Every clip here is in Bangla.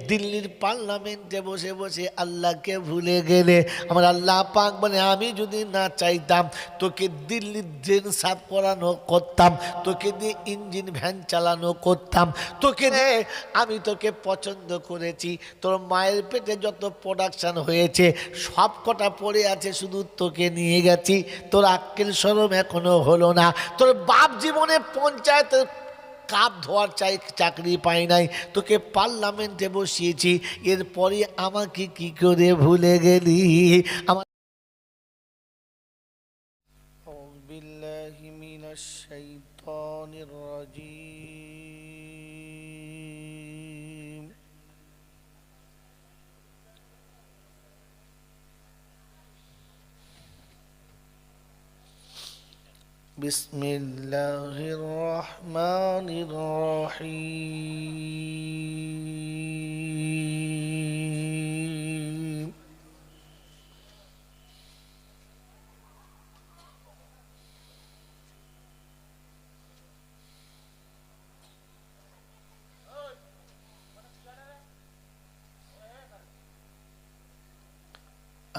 দিল্লির পার্লামেন্টে বসে বসে আল্লাহকে ভুলে গেলে। আমার আল্লাহ পাক বলে আমি যদি না চাইতাম তোকে দিল্লির ড্রেন সাফ করানো করতাম, তোকে দিয়ে ইঞ্জিন ভ্যান চালানো করতাম, তোকে দিয়ে আমি তোকে পছন্দ করেছি। তোর মায়ের পেটে যত প্রোডাকশন হয়েছে সব কটা পড়ে আছে, শুধু তোকে নিয়ে গেছি। তোর আক্কেল শরম এখনো হলো না। তোর বাপ জীবনে পঞ্চায়েতের কাপ ধোয়ার চাকরি পাই নাই, তোকে পার্লামেন্টে বসিয়েছি, এরপরে আমাকে কি করে ভুলে গেলি? আমার বিল্লাহি মিনাশ শাইতানির রাজিম। বিসমিল্লাহির রহমানির রহিম।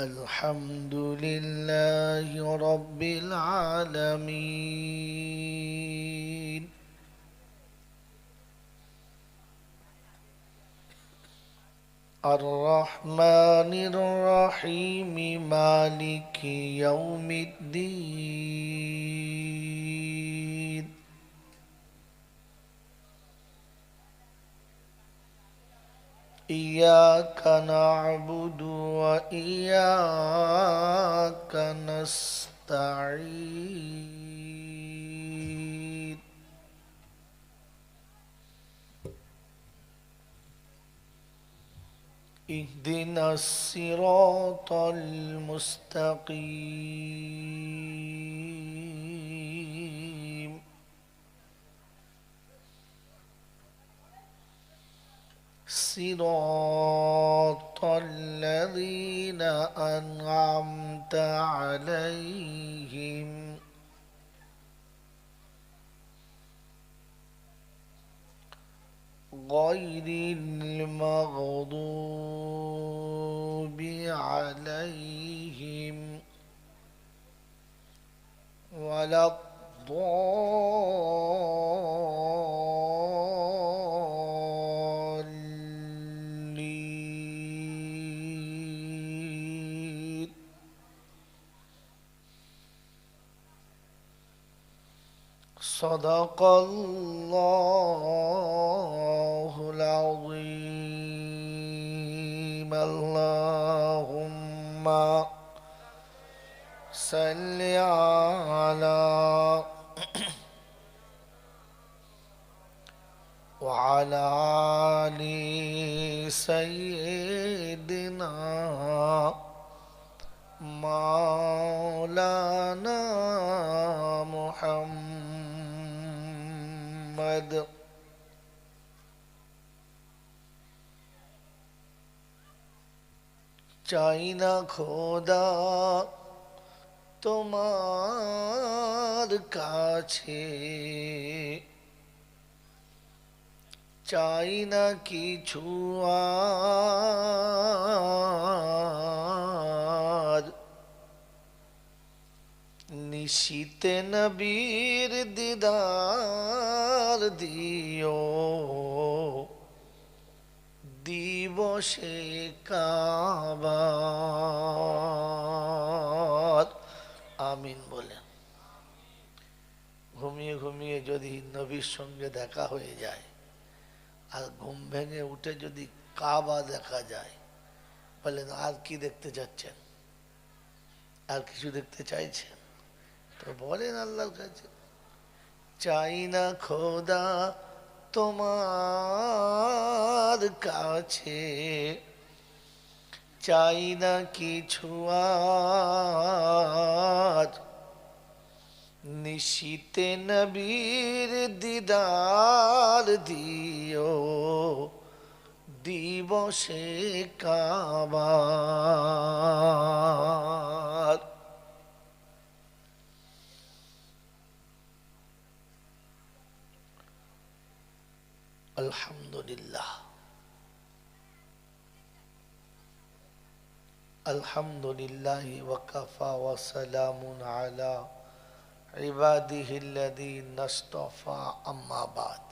আলহামদুলিল্লাহি রাব্বিল আলামিন। আর-রহমানির রহিম মালিকি ইয়াউমিদ্দিন। ইয়্যাকা না'বুদু ওয়া ইয়্যাকা নাস্তাঈন। ইহদিনাস সিরাতাল মুস্তাকিম। সিরাতাল্লাযীনা আন'আমতা আলাইহিম গায়রিল মাগদুবি আলাইহিম ওয়ালাদ-দাল্লিন। সাদাকাল্লাহুল আযীম। আল্লাহুম্মা সাল্লি আলা ওয়া আলা আলি সাইয়্যিদিনা মাওলানা মুহাম্মদ। চাই না খোদা তোমার কাছে, চাই না কিছু আর। নিশিতে নবীর দিদার দিও, দিবসে কাবার। আমিন বলেন। ঘুমিয়ে ঘুমিয়ে যদি নবীর সঙ্গে দেখা হয়ে যায় আর ঘুম ভেঙে উঠে যদি কাবা দেখা যায়, বলেন আর কি দেখতে চাচ্ছেন? আর কিছু দেখতে চাইছেন? তো বলেন আল্লাহর কাছে, চাই না খোদা তোমার কাছে, চাই না কিছু আর। নিশিতে নবীর দিদার দিও, দিবসে কাবার। আলহামদুলিল্লাহ। আলহামদুলিল্লাহি ওয়া কাফা ওয়া সালামুন আলা ইবাদিহিল্লাযীনা ইসতাফা আম্মা বাদ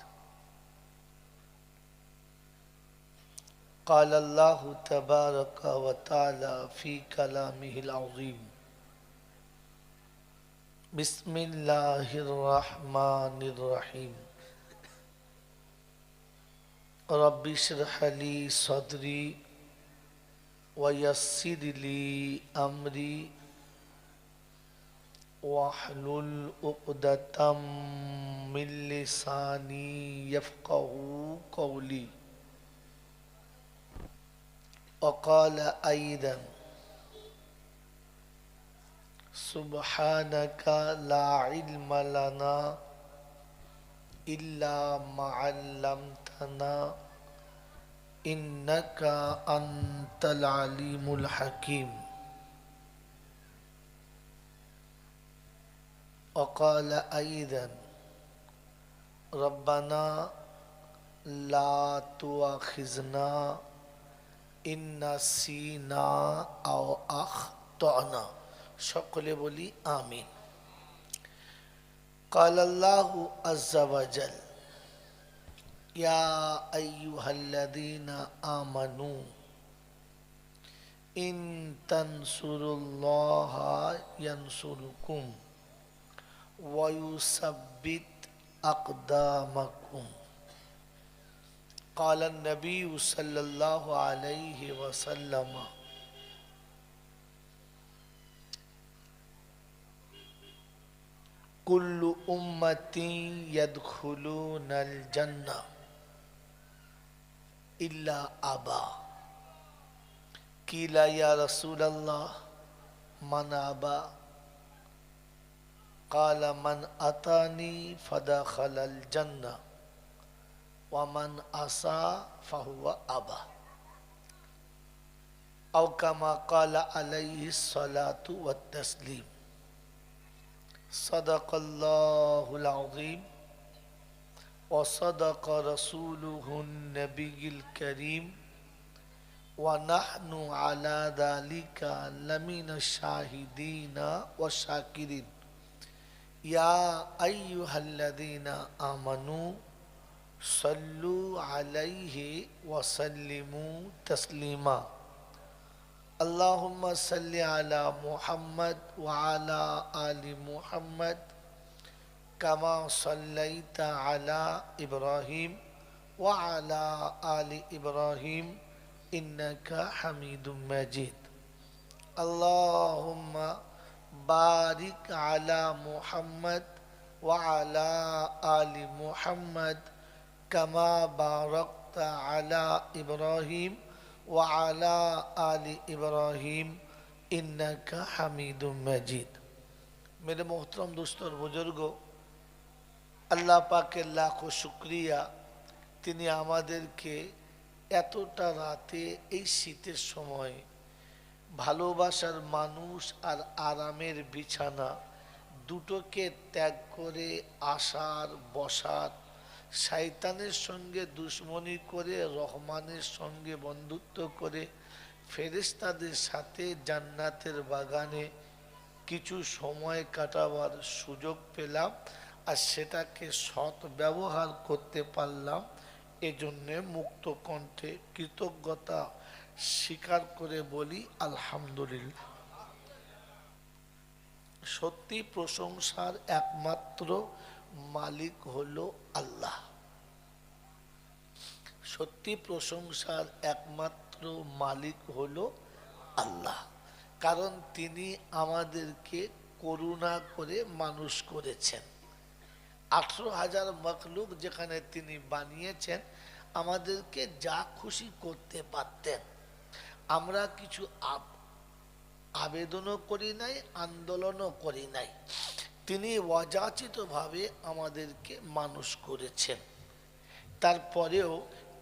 قال الله تبارك وتعالى في كلامه العظيم بسم الله الرحمن الرحيم رب اشرح لي صدري ويسر لي أمري واحلل عقدة من لساني يفقه قولي وقال أيضا سبحانك لا علم لنا إلا ما علمتنا إنك أنت العليم الحكيم وقال أيضا ربنا لا تؤاخذنا إن نسينا أو أخطأنا সকলে বলি আমিন قال الله عز وجل يا أيها الذين آمنوا إن تنصروا الله ينصركم ويثبت أقدامكم قال النبي صلى الله عليه وسلم كل أمتي يدخلون الجنة إلا أبا قيل يا رسول الله من أبا قال من أتاني فدخل الجنة ومن عصى فهو أبى أو كما قال عليه الصلاة والتسليم صدق الله العظيم وصدق رسوله النبي الكريم ونحن على ذلك لمن الشاهدين والشاكرين يا أيها الذين آمنوا صلوا عليه وسلموا تسليما اللهم صل على محمد وعلى آل محمد كما صليت على إبراهيم وعلى آل إبراهيم إنك حميد مجيد اللهم بارك على محمد وعلى آل محمد كما باركت على إبراهيم وعلى آل إبراهيم إنك حميد مجيد मेरे मोहतरम दोस्तों और बुजुर्गों আল্লাহ পাকের লাখো শুকরিয়া তিনি আমাদেরকে এতটা রাতে এই শীতের সময় ভালোবাসার মানুষ আর আরামের বিছানা দুটোকে ত্যাগ করে আসার বসার শয়তানের সঙ্গে দুশ্মনী করে রহমানের সঙ্গে বন্ধুত্ব করে ফেরেশতাদের সাথে জান্নাতের বাগানে কিছু সময় কাটাবার সুযোগ পেলাম আর সেটাকে সৎ ব্যবহার করতে পারলাম এজন্য মুক্ত কণ্ঠে কৃতজ্ঞতা স্বীকার করে বলি আলহামদুলিল্লাহ সত্যি প্রশংসার একমাত্র মালিক হলো আল্লাহ সত্যি প্রশংসার একমাত্র মালিক হলো আল্লাহ কারণ তিনি আমাদেরকে করুণা করে মানুষ করেছেন 18,000 মখলুক যেখানে তিনি বানিয়েছেন আমাদেরকে যা খুশি করতে পারতেন আমরা কিছু আবেদনও করি নাই আন্দোলনও করি নাই তিনি অযাচিতভাবে আমাদেরকে মানুষ করেছেন তারপরেও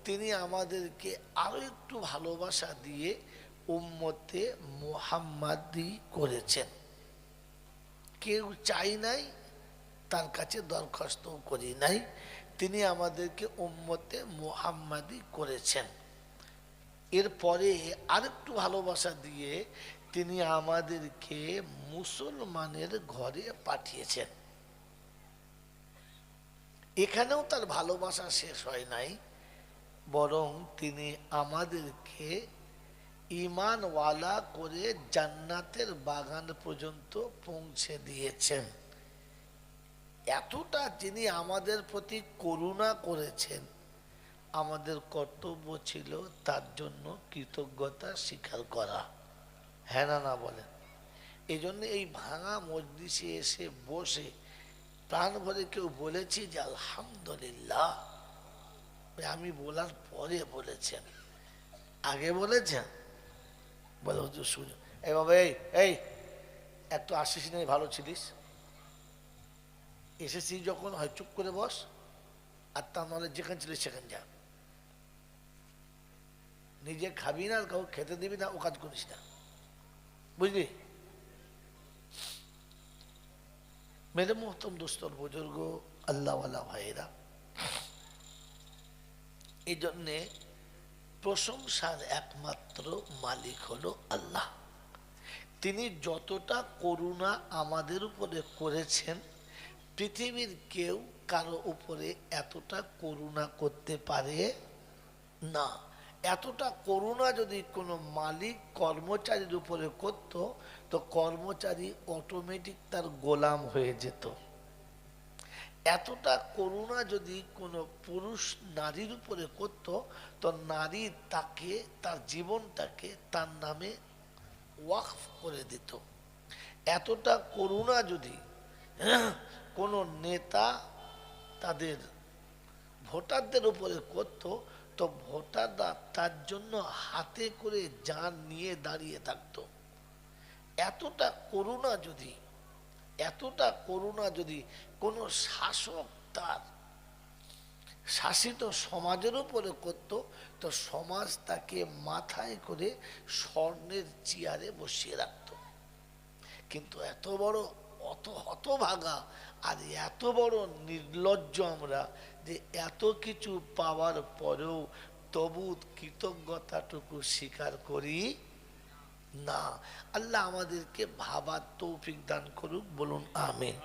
তিনি আমাদেরকে আরো একটু ভালোবাসা দিয়ে উম্মতে মুহাম্মাদি করেছেন কেউ চাই নাই তার কাছে দরখাস্ত করি নাই তিনি আমাদেরকে উম্মতে মুহাম্মাদি করেছেন এরপরে আরেকটু ভালোবাসা দিয়ে তিনি আমাদেরকে মুসলমানের ঘরে পাঠিয়েছেন। এখানেও তার ভালোবাসা শেষ হয় নাই, বরং তিনি আমাদেরকে ঈমানওয়ালা করে জান্নাতের বাগান পর্যন্ত পৌঁছে দিয়েছেন। এতটা যিনি আমাদের প্রতি করুণা করেছেন, আমাদের কর্তব্য ছিল তার জন্য কৃতজ্ঞতা স্বীকার করা। হ্যাঁ না না বলেন? এই জন্য এই ভাঙা মজলিসে এসে বসে প্রাণ ভরে কেউ বলেছি যে আলহামদুলিল্লাহ। আমি বলার পরে বলেছেন, আগে বলেছেন? বলে হুজুর শুনে, এই বাবা এই এই একটু আসিস নাই, ভালো ছিলিস, এসেছি যখন হয় চুপ করে বস, আর তা নাহলে যেখানে ছিলিস সেখানে যা। নিজে খাবি না আর কাউ খেতে দিবি না, ও কাজ করিস না, বুঝলি? মেরে মোহতম দোস্তর বুজুর্গ আল্লাহওয়ালা ভাইয়েরা, এই জন্যে প্রশংসার একমাত্র মালিক হলো আল্লাহ। তিনি যতটা করুণা আমাদের উপরে করেছেন, পৃথিবীর কেউ কারো উপরে এতটা করুণা করতে পারে না। এতটা করুণা যদি কোনো মালিক কর্মচারীর উপরে করত, তো কর্মচারী অটোমেটিক তার গোলাম হয়ে যেত। এতটা করুণা যদি কোনো পুরুষ নারীর উপরে করত, তো নারী তাকে, তার জীবনটাকে তার নামে ওয়াকফ করে দিত। এতটা করুণা যদি কোনো নেতা তাদের ভোটারদের উপরে করত, তো ভোটাররা তার জন্য হাতে করে জান নিয়ে দাঁড়িয়ে থাকত। এতটা করুণা যদি কোনো শাসক তার শাসিত সমাজের উপরে করত, তো সমাজ তাকে মাথায় করে স্বর্ণের চেয়ারে বসিয়ে রাখত। কিন্তু এত বড় হতভাগা আর এত বড় নির্লজ্জ আমরা, যে এত কিছু পাওয়ার পরেও তবু কৃতজ্ঞতাটুকু স্বীকার করি না। আল্লাহ আমাদেরকে ভাবার তৌফিক দান করুক, বলুন আমিন।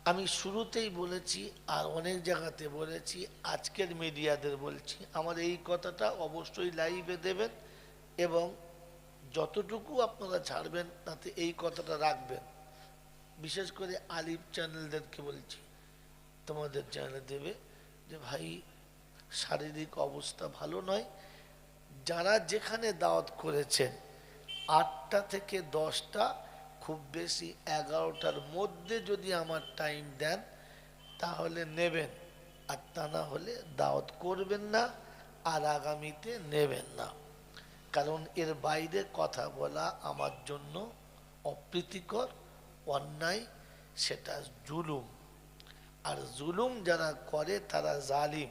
আমি শুরুতেই বলেছি আর অনেক জায়গাতে বলেছি, আজকের মিডিয়াদের বলছি, আমার এই কথাটা অবশ্যই লাইভে দেবেন এবং যতটুকু আপনারা ছাড়বেন তাতে এই কথাটা রাখবেন। বিশেষ করে আলিফ চ্যানেলদেরকে বলছি, তোমাদের চ্যানেলে দেবে যে ভাই শারীরিক অবস্থা ভালো নয়, যারা যেখানে দাওয়াত করেছেন 8টা থেকে 10টা, খুব বেশি 11টার মধ্যে যদি আমার টাইম দেন তাহলে নেবেন, আর তা না হলে দাওয়াত করবেন না, আর আগামীতে নেবেন না। কারণ এর বাইরে কথা বলা আমার জন্য অপ্রীতিকর, অন্যায়, সেটা জুলুম। আর জুলুম যারা করে তারা জালিম,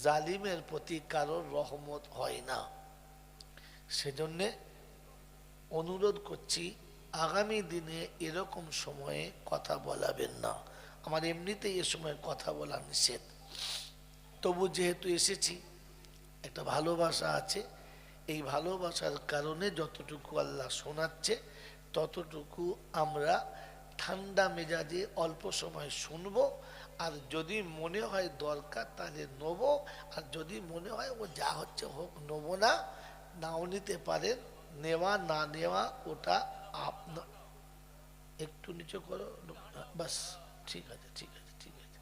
জালিমের প্রতি কারোর রহমত হয় না। সেজন্যে অনুরোধ করছি, আগামী দিনে এরকম সময়ে কথা বলাবেন না। আমার এমনিতেই এ সময় কথা বলা নিষেধ, তবু যেহেতু এসেছি, একটা ভালোবাসা আছে, এই ভালোবাসার কারণে যতটুকু আল্লাহ শোনাচ্ছে ততটুকু আমরা ঠান্ডা মেজাজে অল্প সময় শুনবো। আর যদি মনে হয় দরকার তাহলে নেব, আর যদি মনে হয় ও যা হচ্ছে হোক, নেবো না, নাও নিতে পারেন। নেওয়া না নেওয়া ওটা আপনার, একটু নিচে করো বাস, ঠিক আছে ঠিক আছে ঠিক আছে।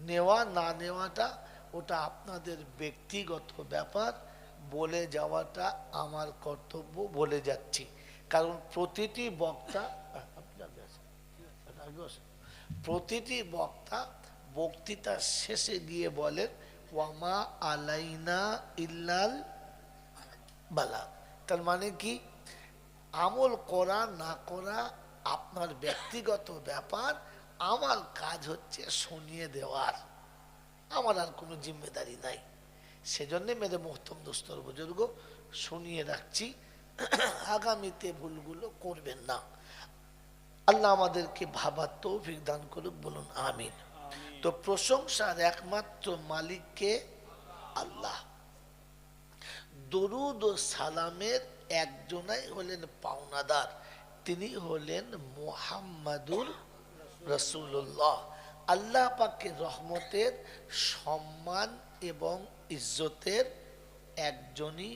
নেওয়া না নেওয়াটা ওটা আপনাদের ব্যক্তিগত ব্যাপার, বলে যাওয়াটা আমার কর্তব্য, বলে যাচ্ছি। কারণ প্রতিটি বক্তা বক্তৃতার শেষে গিয়ে বলেন ওয়ামা আলাইনা ইল্লাল বালাগ। তার মানে কি, আমল করা না করা আপনার ব্যক্তিগত ব্যাপার, আমার কাজ হচ্ছে শুনিয়ে দেওয়ার, আমার আর কোনো জিম্মেদারি নাই। সেজন্যে মেরে মোহতম দোস্তর বুজুর্গ শুনিয়ে রাখছি, আগামীতে ভুলগুলো করবেন না। আল্লাহ আমাদেরকে ভাবার তৌফিক দান করুক, বলুন আমিন। তো প্রশংসার একমাত্র মালিককে আল্লাহ। দরুদ ও সালামের একজনাই হলেন পাওনাদার, তিনি হলেন মুহাম্মাদুর রাসূলুল্লাহ। আল্লাহ পাকের রহমতের, সম্মান এবং ইজ্জতের একজনই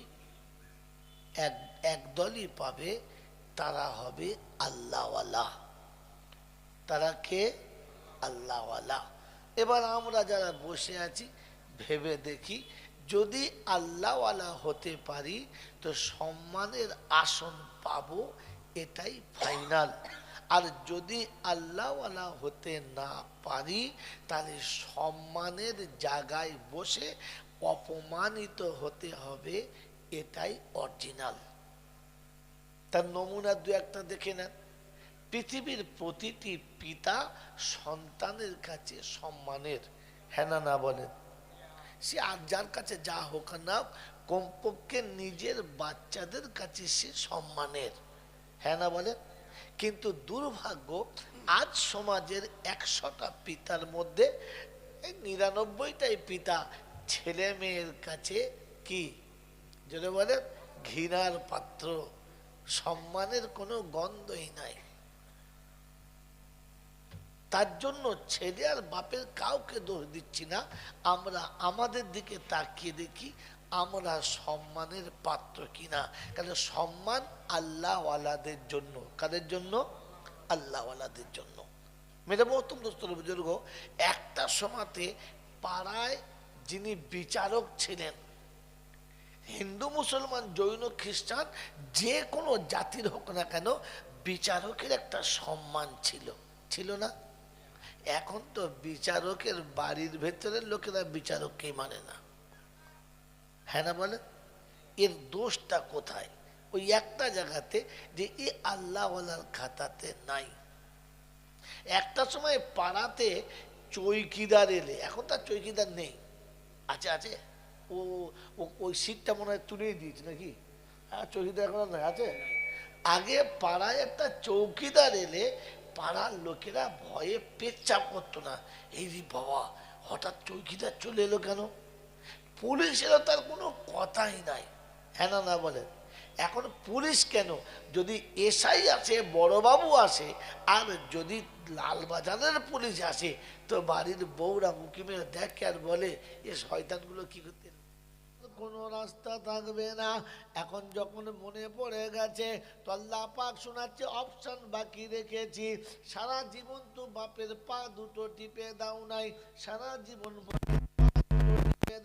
একদলই পাবে, তারা হবে আল্লাহওয়ালা। তারা কে? আল্লাহওয়ালা। এবার আমরা যারা বসে আছি ভেবে দেখি, যদি আল্লাহওয়ালা হতে পারি তো সম্মানের আসন পাবো, এটাই ফাইনাল। আর যদি আল্লাহওয়ালা হতে না পারি তাহলে সম্মানের জায়গায় বসে অপমানিত হতে হবে, এটাই অরিজিনাল। তার নমুনা দু একটা দেখে নেন। পৃথিবীর প্রতিটি পিতা সন্তানের কাছে সম্মানের, হ্যাঁ না না বলেন? সে আর যার কাছে যা হোক না, কমপক্ষে নিজের বাচ্চাদের কাছে সে সম্মানের, হ্যাঁ না বলেন? কিন্তু দুর্ভাগ্য, আজ সমাজের 100টা পিতার মধ্যে 99টাই পিতা ছেলে মেয়ের কাছে কি যদি বলেন ঘৃণার পাত্র, সম্মানের কোনো গন্ধই নাই। তার জন্য ছেলে আর বাপের কাউকে দোষ দিচ্ছি না, আমরা আমাদের দিকে তাকিয়ে দেখি আমরা সম্মানের পাত্র কিনা। কারণ সম্মান আল্লাহওয়ালাদের জন্য। কাদের জন্য? আল্লাহওয়ালাদের জন্য। মেরে মহতম দোস্তর বুজুর্গ, একটা সময়তে পাড়ায় যিনি বিচারক ছিলেন, হিন্দু মুসলমান জৈন খ্রিস্টান যে কোনো জাতির হোক না কেন, বিচারকের একটা সম্মান ছিল, ছিল না? এখন তো বিচারকের বাড়ির ভেতরের লোকেরা বিচারককে মানে না, হ্যাঁ না বলে? এর দোষটা কোথায়? ওই একটা জায়গাতে যে এ আল্লাহওয়ালার খাতাতে নাই। একটা সময় পাড়াতে চৌকিদার এলে, এখন তার চৌকিদার নেই, আছে আছে, ও ওই সিটটা মনে হয় তুলেই দিয়েছে নাকি? হ্যাঁ, চৌকিদার এখন নাই, আছে। আগে পাড়ায় একটা চৌকিদার এলে পাড়ার লোকেরা ভয়ে পেচ্ছাপ করতো না, এই রে বাবা হঠাৎ চৌকিদার চলে এলো কেন? পুলিশ এলো তার কোনো কথাই নাই, হ্যাঁ না না বলেন? এখন পুলিশ কেন, যদি এসআই আসে, বড়বাবু আসে, আর যদি লালবাজারের পুলিশ আসে, তো বাড়ির বউরা উঁকি মেরে দেখে আর বলে এ শয়তানগুলো কি করতে, কোনো রাস্তা থাকবে না। এখন যখন মনে পড়ে গেছে তো আল্লাহ পাক শোনাচ্ছে, অপশন বাকি রেখেছি। সারা জীবন তো বাপের পা দুটো টিপে দাও নাই, সারা জীবন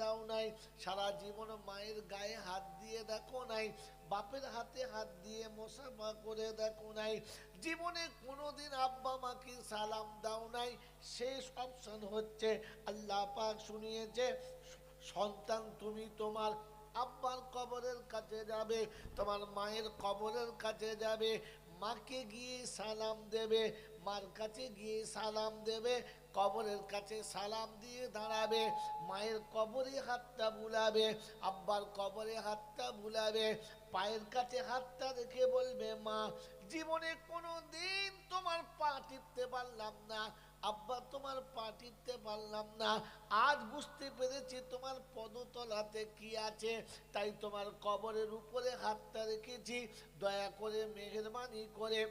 দাও নাই, সারা জীবন মায়ের গায়ে হাত দিয়ে দেখো নাই, বাপের হাতে হাত দিয়ে মোসাফা করে দেখো নাই, জীবনে কোনোদিন আব্বা মাকে সালাম দাও নাই। শেষ অপশন হচ্ছে আল্লাহ পাক শুনিয়েছে, সন্তান তুমি তোমার আব্বার কবরের কাছে যাবে, তোমার মায়ের কবরের কাছে যাবে, মাকে গিয়ে সালাম দেবে, মার কাছে গিয়ে সালাম দেবে, কবরের কাছে সালাম দিয়ে দাঁড়াবে, মায়ের কবরে হাতটা বুলাবে, আব্বার কবরে হাতটা বুলাবে, পায়ের কাছে হাতটা রেখে বলবে, মা জীবনে কোনো দিন তোমার পা টিপতে পারলাম না, আব্বা তোমার পা টিপতে পারলাম না, আজ বুঝতে পেরেছি তোমার পদতলাতে কি আছে, তাই তোমার কবরের উপরে হাতটা রেখেছি, দয়া করে মেহেরবানি করে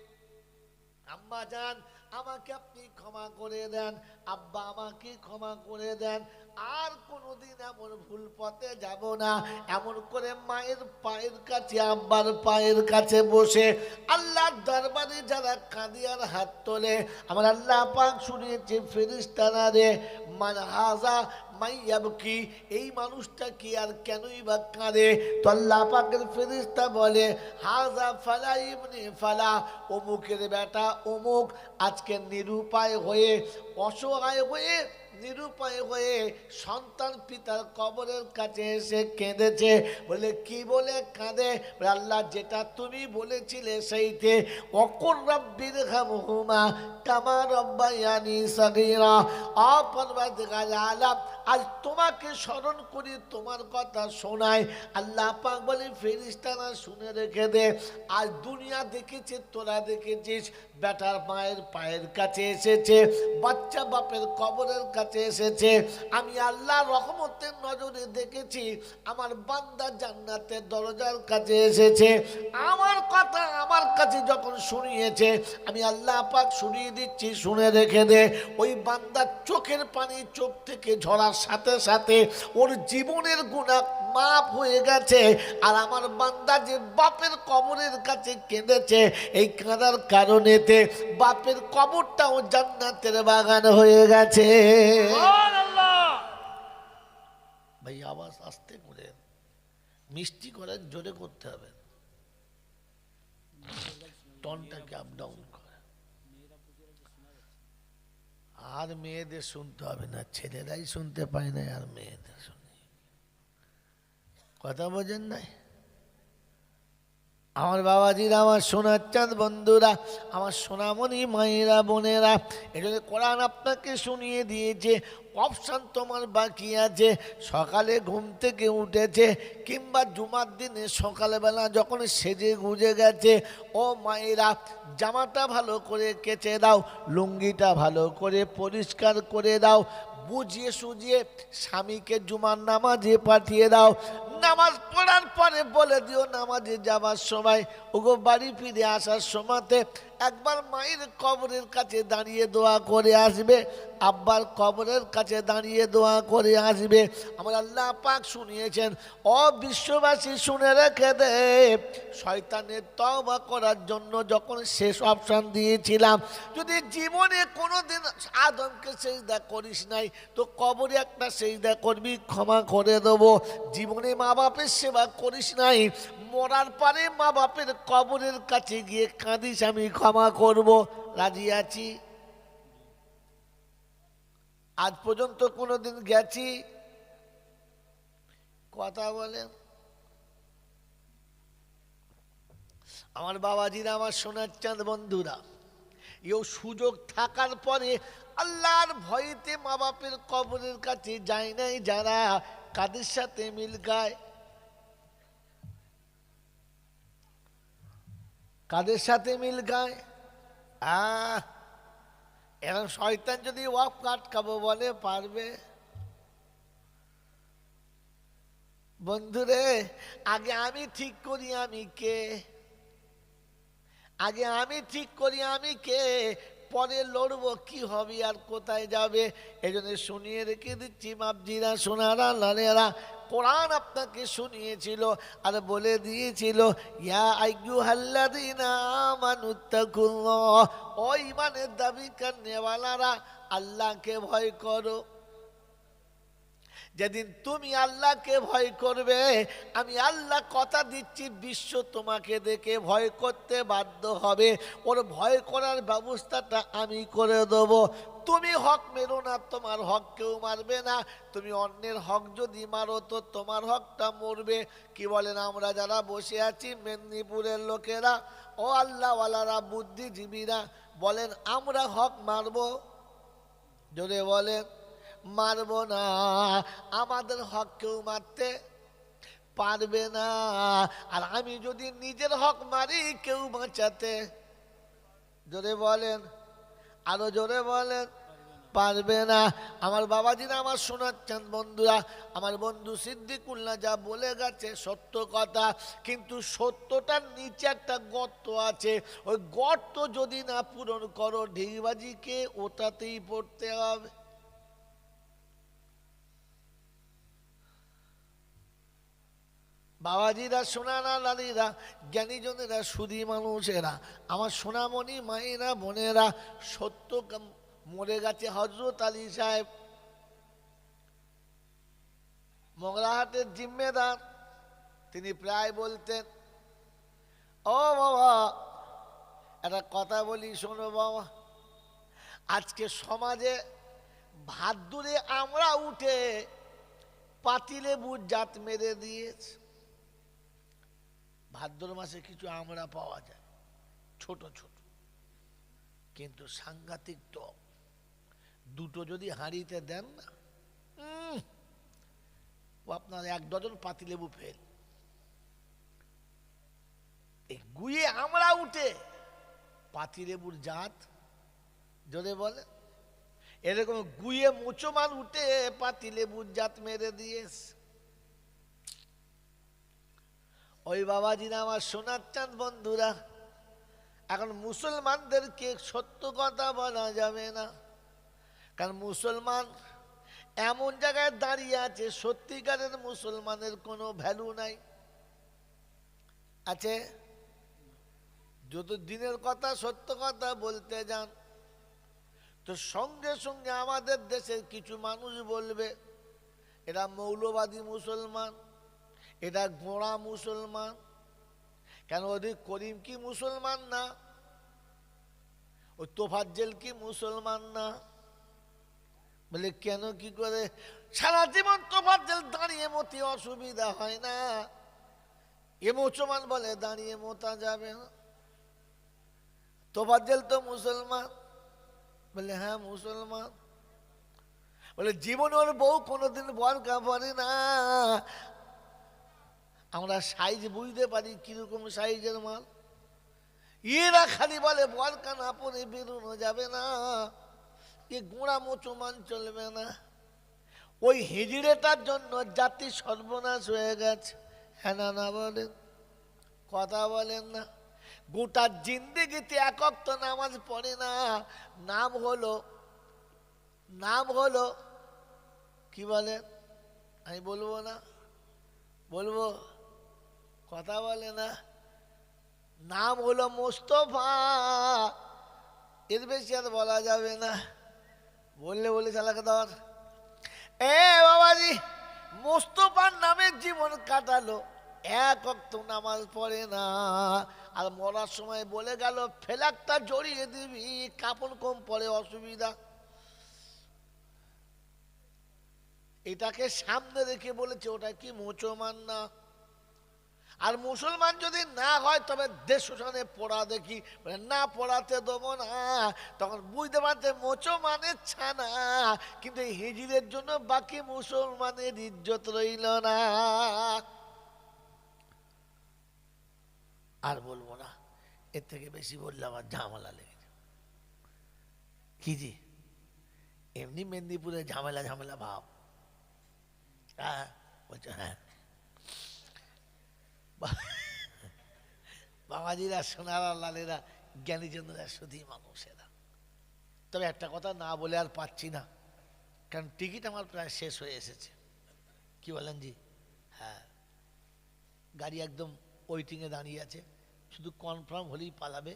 আম্মা জান আমাকে আপনি ক্ষমা করে দেন, আব্বা আমাকে ক্ষমা করে দেন, আর কোনোদিন এমন ভুল পথে যাব না। এমন করে মায়ের পায়ের কাছে, আব্বার পায়ের কাছে বসে আল্লাহর দরবারে যারা কাঁদিয়ার হাত তোলে, আমার আল্লাহ পাক শুনিয়েছে ফেরেশতারা রে, মান হাজা মাইয়াবকি, এই মানুষটা কি আর কেনই বা কাঁদে? তো আল্লাহ পাকের ফেরেশতা বলে, হাজা ফালা ইবনে ফালা, অমুকের বেটা অমুক আজকে নিরুপায় হয়ে, অসহায় হয়ে, নিরুপায় হয়ে সন্তান পিতার কবরের কাছে এসে কেঁদেছে। বলে কি বলে কাঁদে? আল্লাহ যেটা তুমি বলেছিলে সেইতে, অকুর রাব্বির হামহুমা কামা রাব্বায়ানি সাগীরা, অপরওয়ারদিগার আলাম আজ তোমাকে স্মরণ করি, তোমার কথা শোনায়। আল্লাহ পাক বলে ফেরেশতারা শুনে রেখে দে, আজ দুনিয়া দেখেছে, তোরা দেখেছিস বেটার মায়ের পায়ের কাছে এসেছে, বাচ্চা বাপের কবরের কাছে কাছে এসেছে। আমি আল্লাহ রহমতের নজরে দেখেছি আমার বান্দা জান্নাতের দরজার কাছে এসেছে। আমার কথা আমার কাছে যখন শুনিয়েছে, আমি আল্লাহ পাক শুনিয়ে দিচ্ছি, শুনে রেখে দে। ওই বান্দার চোখের পানি চোখ থেকে ঝরার সাথে সাথে ওর জীবনের গুনাহ মাফ হয়ে গেছে। আর আমার বান্দা যে বাপের কবরের কাছে কেঁদেছে, এই কাঁদার কারণেতে বাপের কবরটাও জান্নাতের বাগান হয়ে গেছে। ভাই আওয়াজ আস্তে করে, মিষ্টি করেন, জোরে করতে হবে, টনটাকে আপ ডাউন করে। আর মেয়েদের শুনতে হবে না, ছেলেরাই শুনতে পায় না, আর মেয়েদের শুনে কথা বোঝেন নাই? আমার বাবাজিরা, আমার সোনার চাঁদ বন্ধুরা, আমার সোনামণি মায়েরা বোনেরা, এজন্য কোরআন আপনাকে শুনিয়ে দিয়েছে অপশান তোমার বাকি আছে। সকালে ঘুম থেকে উঠেছে কিংবা জুমার দিনে সকালবেলা যখন সেজে গুজে গেছে, ও মায়েরা জামাটা ভালো করে কেচে দাও, লুঙ্গিটা ভালো করে পরিষ্কার করে দাও, বুঝিয়ে সুজিয়ে স্বামীকে জুমার নামাজে পাঠিয়ে দাও। নামাজ পড়ার পরে বলে দিও নামাজে যাবার সময়, ওগো বাড়ি ফিরে আসার সময়তে একবার মায়ের কবরের কাছে দাঁড়িয়ে দোয়া করে আসবে, আব্বার কবরের কাছে দাঁড়িয়ে দোয়া করে আসবে। আমার আল্লাহ পাক শুনিয়েছেন। ও বিশ্ববাসী শুনে রেখে দে, শয়তানের তওবা করার জন্য যখন শেষ অপশন দিয়েছিলাম, যদি জীবনে কোনোদিন আদমকে সেজদা করিস নাই, তো কবরে একটা সেজদা করবি, ক্ষমা করে দেবো। জীবনে মা বাপের সেবা করিস নাই, মরার পরে মা বাপের কবরের কাছে গিয়ে কাঁদিস, আমি ক্ষমা করব, রাজি আছি। আজ পর্যন্ত কোনোদিন গেছি? কথা বলেন। আমার বাবাজিরা, আমার সোনার চাঁদ বন্ধুরা, এও সুযোগ থাকার পরে আল্লাহর ভয়েতে মা বাপের কবরের কাছে যায় নাই যারা, কাদের সাথে মিল গায়? কাদের সাথে মিল গায়? এরকম শয়তান যদি ওয়াক আটকাবো বলে, পারবে? বন্ধুরে, আগে আমি ঠিক করি আমি কে, আগে আমি ঠিক করি আমি কে, পরে লড়বো কি হবে আর কোথায় যাবে। এই জন্য শুনিয়ে রেখে দিচ্ছি বাপজিরা, সোনারা, লালেরা, কোরআন আপনাকে শুনিয়েছিল আর বলে দিয়েছিল, ইয়া আইয়ুহাল্লাযীনা আমানুত্তাকুল্লাহ, ও ঈমানের দাবি করনেওয়ালারা, আল্লাহকে ভয় করো। যেদিন তুমি আল্লাহকে ভয় করবে, আমি আল্লাহ কথা দিচ্ছি, বিশ্ব তোমাকে দেখে ভয় করতে বাধ্য হবে। ওর ভয় করার ব্যবস্থাটা আমি করে দেব। তুমি হক মেরো না, তোমার হক কেউ মারবে না। তুমি অন্যের হক যদি মারো তো তোমার হকটা মরবে। কি বলেন আমরা যারা বসে আছি মেদিনীপুরের লোকেরা, ও আল্লাহওয়ালারা, বুদ্ধিজীবীরা, বলেন আমরা হক মারবো? জোরে বলেন। মারব না। আমাদের হক কেউ মারতে পারবে না। আর আমি যদি নিজের হক মারি, কেউ বাঁচাতে, জোরে বলেন, আরো জোরে বলেন, পারবে না। আমার বাবাজিরা, আমার সোনার চাঁদ বন্ধুরা, আমার বন্ধু সিদ্দিকুল্লাহ যা বলে গেছে সত্য কথা, কিন্তু সত্যটার নিচে একটা গর্ত আছে। ওই গর্ত যদি না পূরণ করো, ঢিলবাজিকে ওটাতেই পড়তে হবে। বাবাজিরা, সোনারা, লালিরা, জ্ঞানীজনেরা, সুধী মানুষেরা, আমার সোনামণি মায়েরা, বোনেরা, সত্য মরে গেছে হযরত আলী সাহেব, মগরাহাটের জিম্মেদার। তিনি প্রায় বলতেন, ও বাবা একটা কথা বলি শোনো বাবা, আজকে সমাজে ভাদ্দুরে আমরা উঠে পাতিলেবুর জাত মেরে দিয়েছে। ভাদ্র মাসে কিছু আমরা পাওয়া যায়, ছোট ছোট, কিন্তু সাংঘাতিক টক। দুটো যদি হাঁড়িতে দেন না, ও আপনার 1 ডজন পাতিলেবু ফেল। এই গুয়ে আমরা উঠে পাতিলেবুর জাত, জোরে বলে, এরকম গুয়ে মুচমান উঠে পাতিলে বুঝাত মেরে দিয়েছে। ওই বাবাজিরা আমার সোনার চাঁদ বন্ধুরা, এখন মুসলমানদেরকে সত্য কথা বলা যাবে না, কারণ মুসলমান এমন জায়গায় দাঁড়িয়ে আছে সত্যিকারের মুসলমানের কোনো ভ্যালু নাই। আছে যত দিনের কথা সত্য কথা বলতে যান তো সঙ্গে সঙ্গে আমাদের দেশের কিছু মানুষ বলবে এরা মৌলবাদী মুসলমান, এটা গোঁড়া মুসলমান। কেন ওদের করিম কি মুসলমান না? ওই তোফাজ্জেল কি মুসলমান না? বলে কেন, কি করে? সারা জীবন তোফাজ্জেল দাঁড়িয়ে মতি অসুবিধা হয় না, এ মুসলমান বলে দাঁড়িয়ে মোতা যাবে না। তোফাজ্জেল তো মুসলমান। বলে হ্যাঁ মুসলমান। বলে জীবন ওর বউ কোনোদিন বোরকা পরে না, আমরা সাইজ বুঝতে পারি কিরকম সাইজের মাল। এরা খালি বলে বোরকা না পরে বেরোনো যাবে না, এ গোঁড়া মুসলমান চলবে না। ওই হিজড়েটার জন্য জাতি সর্বনাশ হয়ে গেছে। হ্যাঁ না, না বলেন, কথা বলেন না। গোটা জিন্দেগিতে এক ওয়াক্ত নামাজ পড়ে না, নাম হলো কি বলেন? আমি বলবো না, বলবো, কথা বলে না। নাম হলো মোস্তফা, এর বেশি আর বলা যাবে না। বললে চালাকে ধর। এ বাবাজি, মোস্তফার নামে জীবন কাটালো, এক ওয়াক্ত নামাজ পড়ে না, আর মরার সময় বলে গেল ফেলাকটা জড়িয়ে দিবি, কাপড় কম পরে অসুবিধা। এটাকে সামনে রেখে বলেছে ওটা কি মুসলমান না? আর মুসলমান যদি না হয় তবে দেশ শোষণে পড়া দেখি, না পড়াতে দেবো না। তখন বুঝতে পারছে মুসলমানের ছানা, কিন্তু এই হিজড়ের জন্য বাকি মুসলমানের ইজ্জত রইল না। আর বলবো না, এর থেকে বেশি বললে আমার ঝামেলা লেগেছে। কি জি, এমনি মেদিনীপুরে ঝামেলা ভাব। হ্যাঁ বলছো, হ্যাঁ বাবাজিরা, সোনারা, লালেরা, জ্ঞানীজনরা শুধুই মানুষেরা। তবে একটা কথা না বলে আর পাচ্ছি না, কারণ টিকিট আমার প্রায় শেষ হয়ে এসেছে। কি বলেন জি? হ্যাঁ, গাড়ি একদম ওয়েটিংয়ে দাঁড়িয়ে আছে, শুধু কনফার্ম হলেই পালাবে।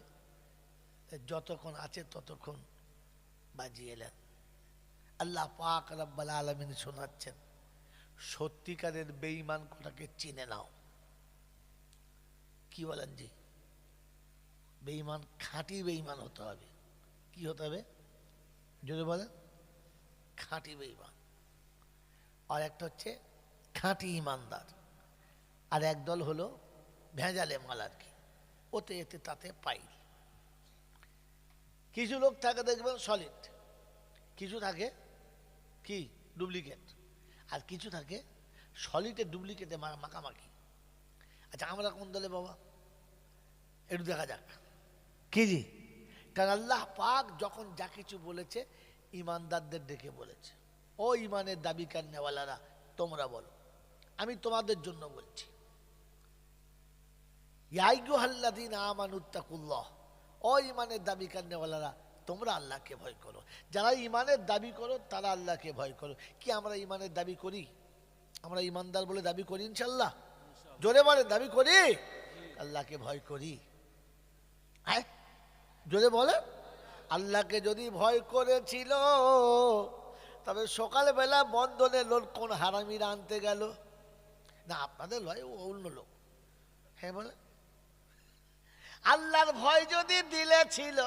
যতক্ষণ আছে ততক্ষণ বাজিয়ে এলেন। আল্লাহ পাক রব্বুল আলামিন শোনাচ্ছেন, সত্যিকারের বেঈমান কটাকে চিনে নাও। কি বলেন জি? বেঈমান, খাঁটি বেঈমান হতে হবে। কি হতে হবে? যদি বলেন খাঁটি বেঈমান। আর একটা হচ্ছে খাঁটি ইমানদার, আর একদল হলো ভেজালে মাল আর কি, ওতে এতে তাতে পাই। কিছু লোক থাকে দেখবেন সলিড, কিছু থাকে কি ডুপ্লিকেট, আর কিছু থাকে সলিডে ডুপ্লিকেটে মাখামাখি। আচ্ছা আমরা কোন দলে বাবা? একটু দেখা যাক। কি জি? কারণ আল্লাহ পাক যখন যা কিছু বলেছে ইমানদারদের ডেকে বলেছে, ও ইমানের দাবিকার নেওয়ালারা তোমরা বলো, আমি তোমাদের জন্য বলছি। ইয়া আইয়ুহাল্লাযীনা আমানুত্তাকুল্লাহ, ও ইমানের দাবিকার নেওয়ালারা তোমরা আল্লাহকে ভয় করো। যারা ইমানের দাবি করো তারা আল্লাহকে ভয় করো। কি আমরা ইমানের দাবি করি? আমরা ইমানদার বলে দাবি করি ইনশাআল্লাহ? জোরে বলে দাবি করি? আল্লাহকে ভয় করি? হ্যাঁ জোরে বলে। আল্লাহকে যদি ভয় করেছিল তবে সকালবেলা বন্ধনে লোক কোন হারামিরা আনতে গেল? না আপনাদের লয়, ও অন্য লোক। হ্যাঁ বলে, আল্লাহর ভয় যদি দিলে ছিল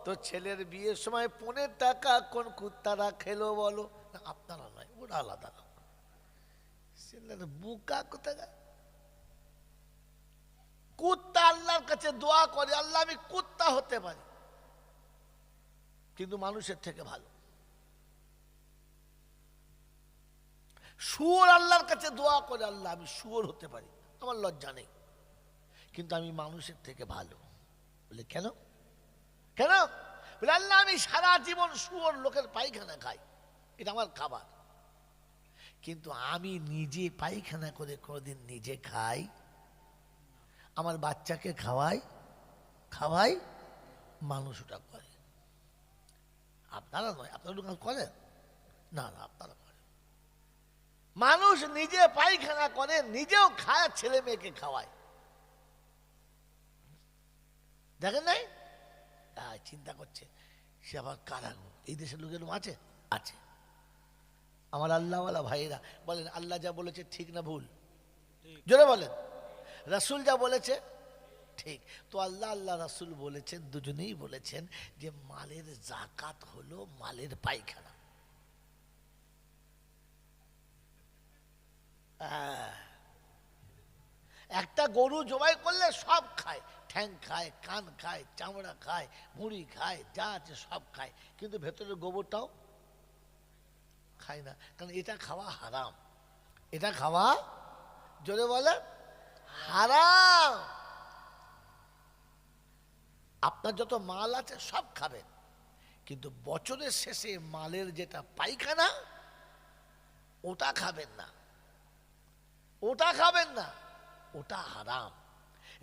তো ছেলের বিয়ের সময় 15 টাকা কোন কুত্তারা খেলো বলো? না আপনারা নয়, ওরা আলাদা লোক। ছেলের বুকা কোথায়? কুত্তা আল্লাহর কাছে দোয়া করে, আল্লাহ আমি কুত্তা হতে পারি কিন্তু মানুষের থেকে ভালো। শুয়োর আল্লাহর কাছে দোয়া করে, আল্লাহ আমি শুয়োর হতে পারি, আমার লজ্জা নেই, কিন্তু আমি মানুষের থেকে ভালো। বলে কেন? কেন? বলে আল্লাহ আমি সারা জীবন শুয়োর লোকের পায়খানা খাই, এটা আমার খাবার, কিন্তু আমি নিজে পায়খানা করে কোনোদিন নিজে খাই, আমার বাচ্চাকে খাওয়াই, মানুষ ওটা করে। আপনারা নয়, আপনারা করেন না? না, আপনারা করেন। মানুষ নিজে পায়খানা করে, নিজেও খায়, ছেলে মেয়েকে খাওয়ায়। দেখেন নাই? চিন্তা করছে সে আবার কারাগো, এই দেশের লোকের আছে আছে। আমার আল্লাহওয়ালা ভাইরা বলেন আল্লাহ যা বলেছে ঠিক না ভুল? জোরে বলেন। রাসূল যা বলেছে ঠিক। তো আল্লাহ রাসূল বলেছেন, দুজনেই বলেছেন যে মালের যাকাত হলো মালের পায়খানা। একটা গরু জবাই করলে সব খায়, ঠ্যাং খায়, কান খায়, চামড়া খায়, মুড়ি খায়, যা আছে সব খায়, কিন্তু ভেতরের গোবরটাও খায় না, কারণ এটা খাওয়া হারাম। এটা খাওয়া, জোরে বলে, হারাম। আপনার যত মাল আছে সব খাবেন, কিন্তু বছরের শেষে মালের যেটা পায়খানা ওটা খাবেন না, ওটা খাবেন না, ওটা হারাম।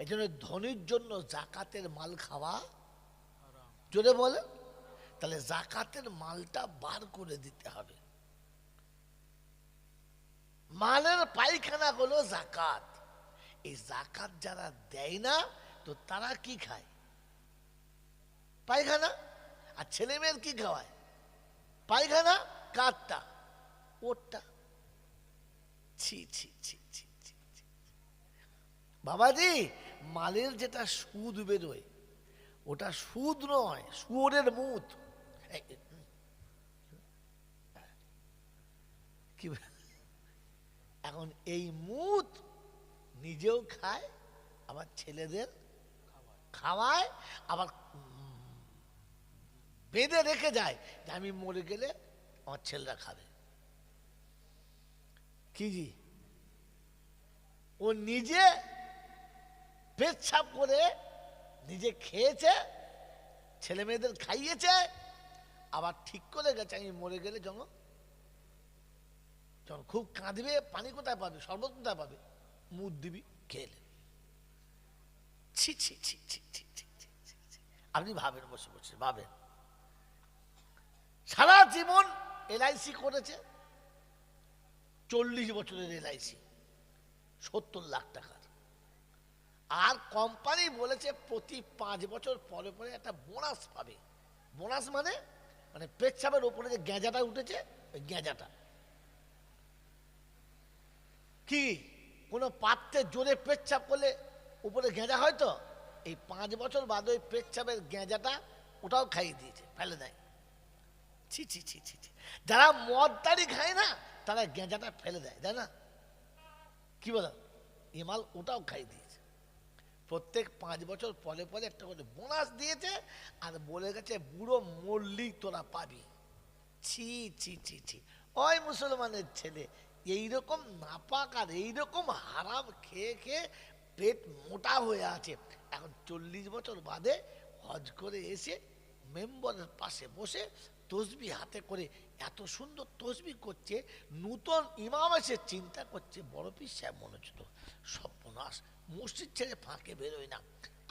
এই জন্য ধনীর জন্য জাকাতের মাল খাওয়া জোরে বলে, তাহলে জাকাতের মালটা বার করে দিতে হবে। মালের পায়খানা হলো জাকাত। এই জাকাত যারা দেয় না তো তারা কি খায়? পায়খানা। আর ছেলে মেয়ের কি খাওয়ায়? পায়খানা। কাঠটা ওটা, ছি ছি ছি ছি ছি। বাবাজি, মালের যেটা সুদ বেরোয় ওটা সুদ নয়, শুয়োরের মুত। কি এখন এই মুত নিজেও খায়, আবার ছেলেদের খাওয়ায়, আবার বেঁধে রেখে যায় যে আমি মরে গেলে আমার ছেলেরা খাবে। কি জি, ও নিজে পেচ্ছাপ করে নিজে খেয়েছে, ছেলে মেয়েদের খাইয়েছে, আবার ঠিক করে গেছে আমি মরে গেলে যখন খুব কাঁদবে, পানি কোথায় পাবে, শরবত কোথায় পাবে, মুখ দিবি খেলে। ছি ছি ছি ছি ছি ছি ছি। আপনি ভাবেন, বসে বসে ভাবেন, সারা জীবন এলআইসি করেছে, 40 বছরের এলআইসি, 70 লাখ টাকার। আর কোম্পানি বলেছে প্রতি 5 বছর পরে পরে একটা বোনাস পাবে। বোনাস মানে মানে পেচ্ছাপের উপরে যে গেঁজাটা উঠেছে, ওই গেঁজাটা কি, কোনো পাত্রে জোরে পেচ্ছাপ করলে উপরে গেঁজা হয় তো, এই 5 বছর বাদে ওই পেচ্ছাপের গেঁজাটা ওটাও খাইয়ে দিয়েছে, ফেলে দেয়। ছি ছি ছি ছি ছি। যারা মদ তাড়ি খায় না তারা গেঁজাটা ফেলে দেয়, তাই না? কি বলো, ইমাল ওটাও খাই দিয়েছে। প্রত্যেক 5 বছর পরে পরে একটা করে বোনাস দিয়েছে, আর বলে গেছে বুড়ো মরলি তোরা পাবি। ছি ছি ছি ছি। ওই মুসলমানের ছেলে এইরকম নাপাক আর এইরকম হারাম খেয়ে খেয়ে পেট মোটা হয়ে আছে, এখন 40 বছর বাদে হজ করে এসে মেম্বরের পাশে বসে তসবি হাতে করে এত সুন্দর তসবি করছে, নূতন ইমাম এসে চিন্তা করছে বড় পীর সাহেব মনে হচ্ছে তো সর্বনাশ, মসজিদ ছেড়ে ফাঁকে বেরোয় না,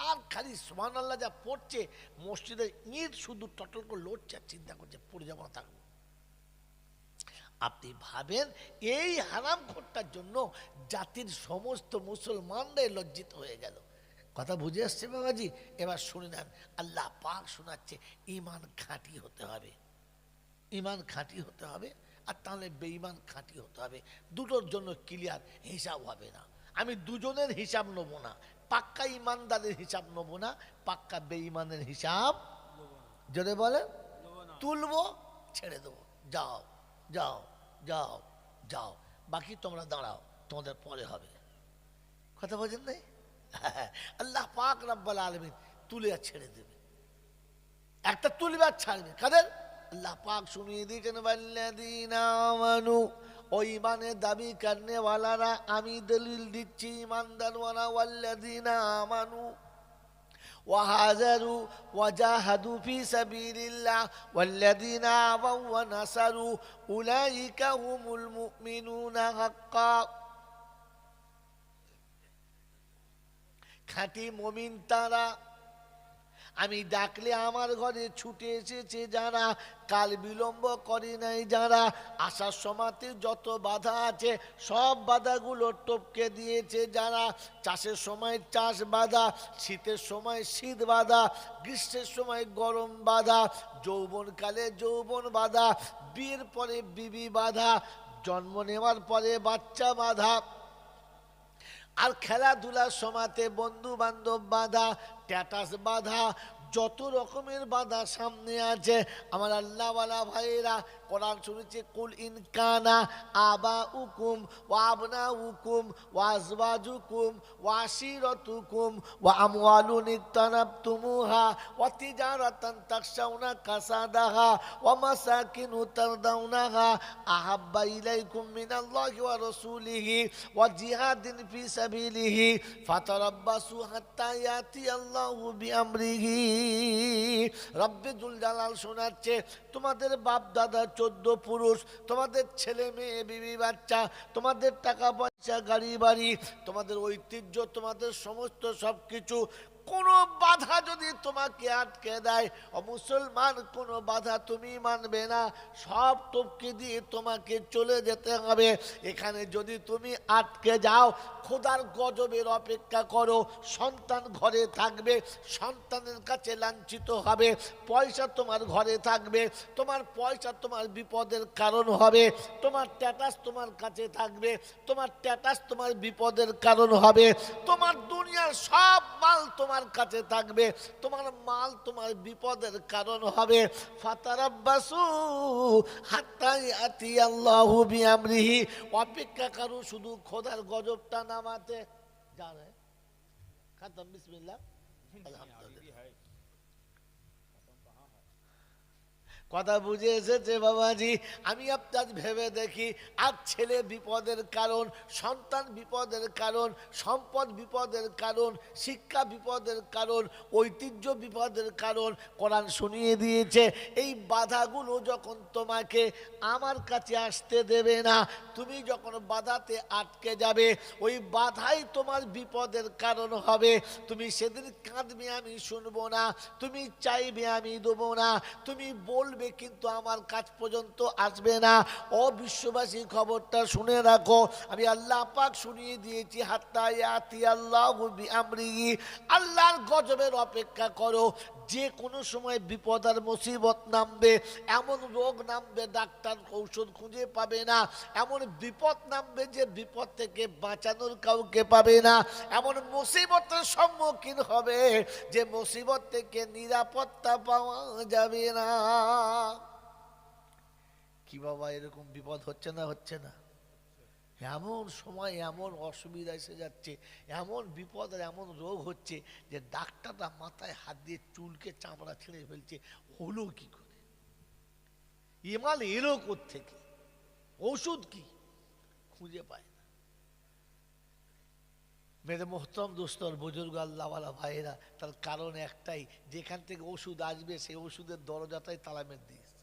আর খালি সুবহানাল্লাহ যা পড়ছে, মসজিদের ইট শুধু টটল করে লড়ছে, আর চিন্তা করছে পড়ে যাবো না থাকবো। আপনি ভাবেন এই হারাম খোরটার জন্য জাতির সমস্ত মুসলমানরাই লজ্জিত হয়ে গেল। কথা বুঝে আসছে বাবাজি? এবার শুনে নেন, আল্লাহ পাক শোনাচ্ছে ঈমান খাঁটি হতে হবে, ঈমান খাঁটি হতে হবে, আর তাহলে বেঈমান খাঁটি হতে হবে। দুটোর জন্য ক্লিয়ার, হিসাব হবে না। আমি দুজনের হিসাব নেবো না, পাক্কা ইমানদারের হিসাব নেবো না, পাক্কা বেঈমানের হিসাব যদি বলেন তুলবো, ছেড়ে দেবো, যাও যাও যাও যাও, বাকি তোমরা দাঁড়াও, তোমাদের পরে হবে। কথা বোঝেন নাই? আল্লাহ পাক রব্বুল আলামিন তুলে আর ছেড়ে দেবে, একটা তুলবে আর ছাড়বে। কাদের? আল্লাহ পাক শুনিয়ে দিয়েছেন ওয়াল্লাযীনা আমানু, ওই ইমানের দাবি করনে ওয়ালারা, আমি দলিল দিচ্ছি ইমানদার ওয়ালা, ওয়াল্লাযীনা আমানু, وهاجروا وجاهدوا في سبيل الله والذين آووا ونصروا أولئك هم المؤمنون حقا খাঁটি মুমিন তারা আমি ডাকলে আমার ঘরে ছুটে এসেছে যারা কাল বিলম্ব করে নাই যারা আসার সময়তে যত বাধা আছে সব বাধাগুলো টপকে দিয়েছে যারা চাষের সময় চাষ বাধা শীতের সময় শীত বাধা গ্রীষ্মের সময় গরম বাধা যৌবনকালে যৌবন বাধা বিয়ের পরে বিবি বাধা জন্ম নেওয়ার পরে বাচ্চা বাধা আর খেলাধুলার সময়তে বন্ধু বান্ধব বাধা স্ট্যাটাস বাধা যত রকমের বাধা সামনে আছে আমার আল্লাহওয়ালা ভাইয়েরা কোরআন শুনেছে কুল ইন কানা আবা উকুম ওয়া আবনা উকুম ওয়া আজওয়াজুকুম ওয়া আশিরাতুকুম ওয়া আমওয়ালুন ইকতানাবতুমুহা ওয়া তিজারাতান তাখশাউনা কাসাদাহা ওয়া মাসাকিনু তারদাউনাহা আহাব্বা ইলাইকুম মিনাল্লাহি ওয়া রাসূলিহি ওয়া জিহাদিন ফি সাবিলিহি ফাতারাব্বাসু হাত্তা ইয়াতি আল্লাহু বিআমরিহি রব্বে জুল জালাল শোনাচ্ছে তোমাদের বাপ দাদা 14 পুরুষ তোমাদের ছেলে মেয়ে বিবি বাচ্চা তোমাদের টাকা পয়সা গাড়ি বাড়ি তোমাদের ঐতিহ্য তোমাদের সমস্ত সবকিছু কোনো বাধা যদি তোমাকে আটকে দেয় ও মুসলমান কোনো বাধা তুমি মানবে না সব টপকে দিয়ে তোমাকে চলে যেতে হবে এখানে যদি তুমি আটকে যাও খোদার গজবের অপেক্ষা করো সন্তান ঘরে থাকবে সন্তানের কাছে লাঞ্ছিত হবে পয়সা তোমার ঘরে থাকবে তোমার পয়সা তোমার বিপদের কারণ হবে তোমার স্ট্যাটাস তোমার কাছে থাকবে তোমার স্ট্যাটাস তোমার বিপদের কারণ হবে তোমার দুনিয়ার সব মাল তোমার কাছে থাকবে তোমার মাল তোমার বিপদের কারণ হবে ফাতারাব্বাসু হাত্তা ইয়াতি আল্লাহু বিআমরিহি অপেক্ষা করো শুধু খোদার গজবটা নামাতে জানে খতম বিসমিল্লাহ আলহামদুলিল্লাহ কথা বুঝে এসেছে বাবাজি আমি আপনার ভেবে দেখি আর ছেলে বিপদের কারণ সন্তান বিপদের কারণ সম্পদ বিপদের কারণ শিক্ষা বিপদের কারণ ঐতিহ্য বিপদের কারণ কোরআন শুনিয়ে দিয়েছে এই বাধাগুলো যখন তোমাকে আমার কাছে আসতে দেবে না তুমি যখন বাধাতে আটকে যাবে ওই বাধাই তোমার বিপদের কারণ হবে তুমি সেদিন কাঁদবে আমি শুনবো না তুমি চাইবে আমি দেবো না তুমি বলবে কিন্তু আমার কাছ পর্যন্ত আসবে না ও বিশ্ববাসী খবরটা শুনে রাখো আমি আল্লাহ পাক শুনিয়ে দিয়েছি হাত্তা ইয়াতি আল্লাহু বিআমরিহি আল্লাহর গজবের অপেক্ষা করো যে কোনো সময় বিপদ আর মুসিবত নামবে এমন রোগ নামবে ডাক্তার ঔষধ খুঁজে পাবে না এমন বিপদ নামবে যে বিপদ থেকে বাঁচানোর কাউকে পাবে না এমন মুসিবতের সম্মুখীন হবে যে মুসিবত থেকে নিরাপত্তা পাওয়া যাবে না কি বাবা এরকম বিপদ হচ্ছে না হচ্ছে না এমন সময় এমন অসুবিধা এসে যাচ্ছে এমন বিপদ আর এমন রোগ হচ্ছে যে ডাক্তাররা মাথায় হাত দিয়ে চুলকে চামড়া ছিঁড়ে ফেলছে হলো কি করে ইমাল এলো কোত্থেকে ওষুধ কি খুঁজে পায় না মেরে মোহতরম দোস্তর বুজুর্গ আল্লাহওয়ালা ভাইয়েরা তার কারণ একটাই যেখান থেকে ওষুধ আসবে সেই ওষুধের দরজাটাই তালা মেরে দিয়েছে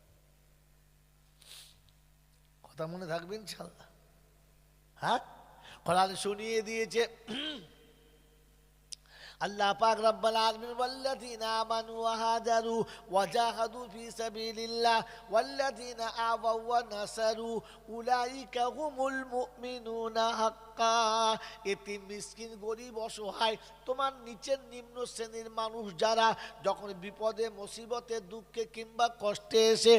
কথা মনে থাকবে ইনশাআল্লাহ হ্যাঁ কোরআন শুনিয়ে দিয়েছে আল্লাহ পাক রব্বুল আলামিন ওয়াল্লাযীনা আমানু ওয়া হাজারু ওয়া জাহাদু ফি সাবিলিল্লাহ ওয়াল্লাযীনা আওয়াউ ওয়া নাসারু উলাইকা হুমুল মুমিনুনা হাক্কা এতিম মিসকিন গরীব অসহায় তোমার নিচের নিম্ন শ্রেণীর মানুষ যারা যখন বিপদে মুসিবতে দুঃখে কিংবা কষ্টে এসে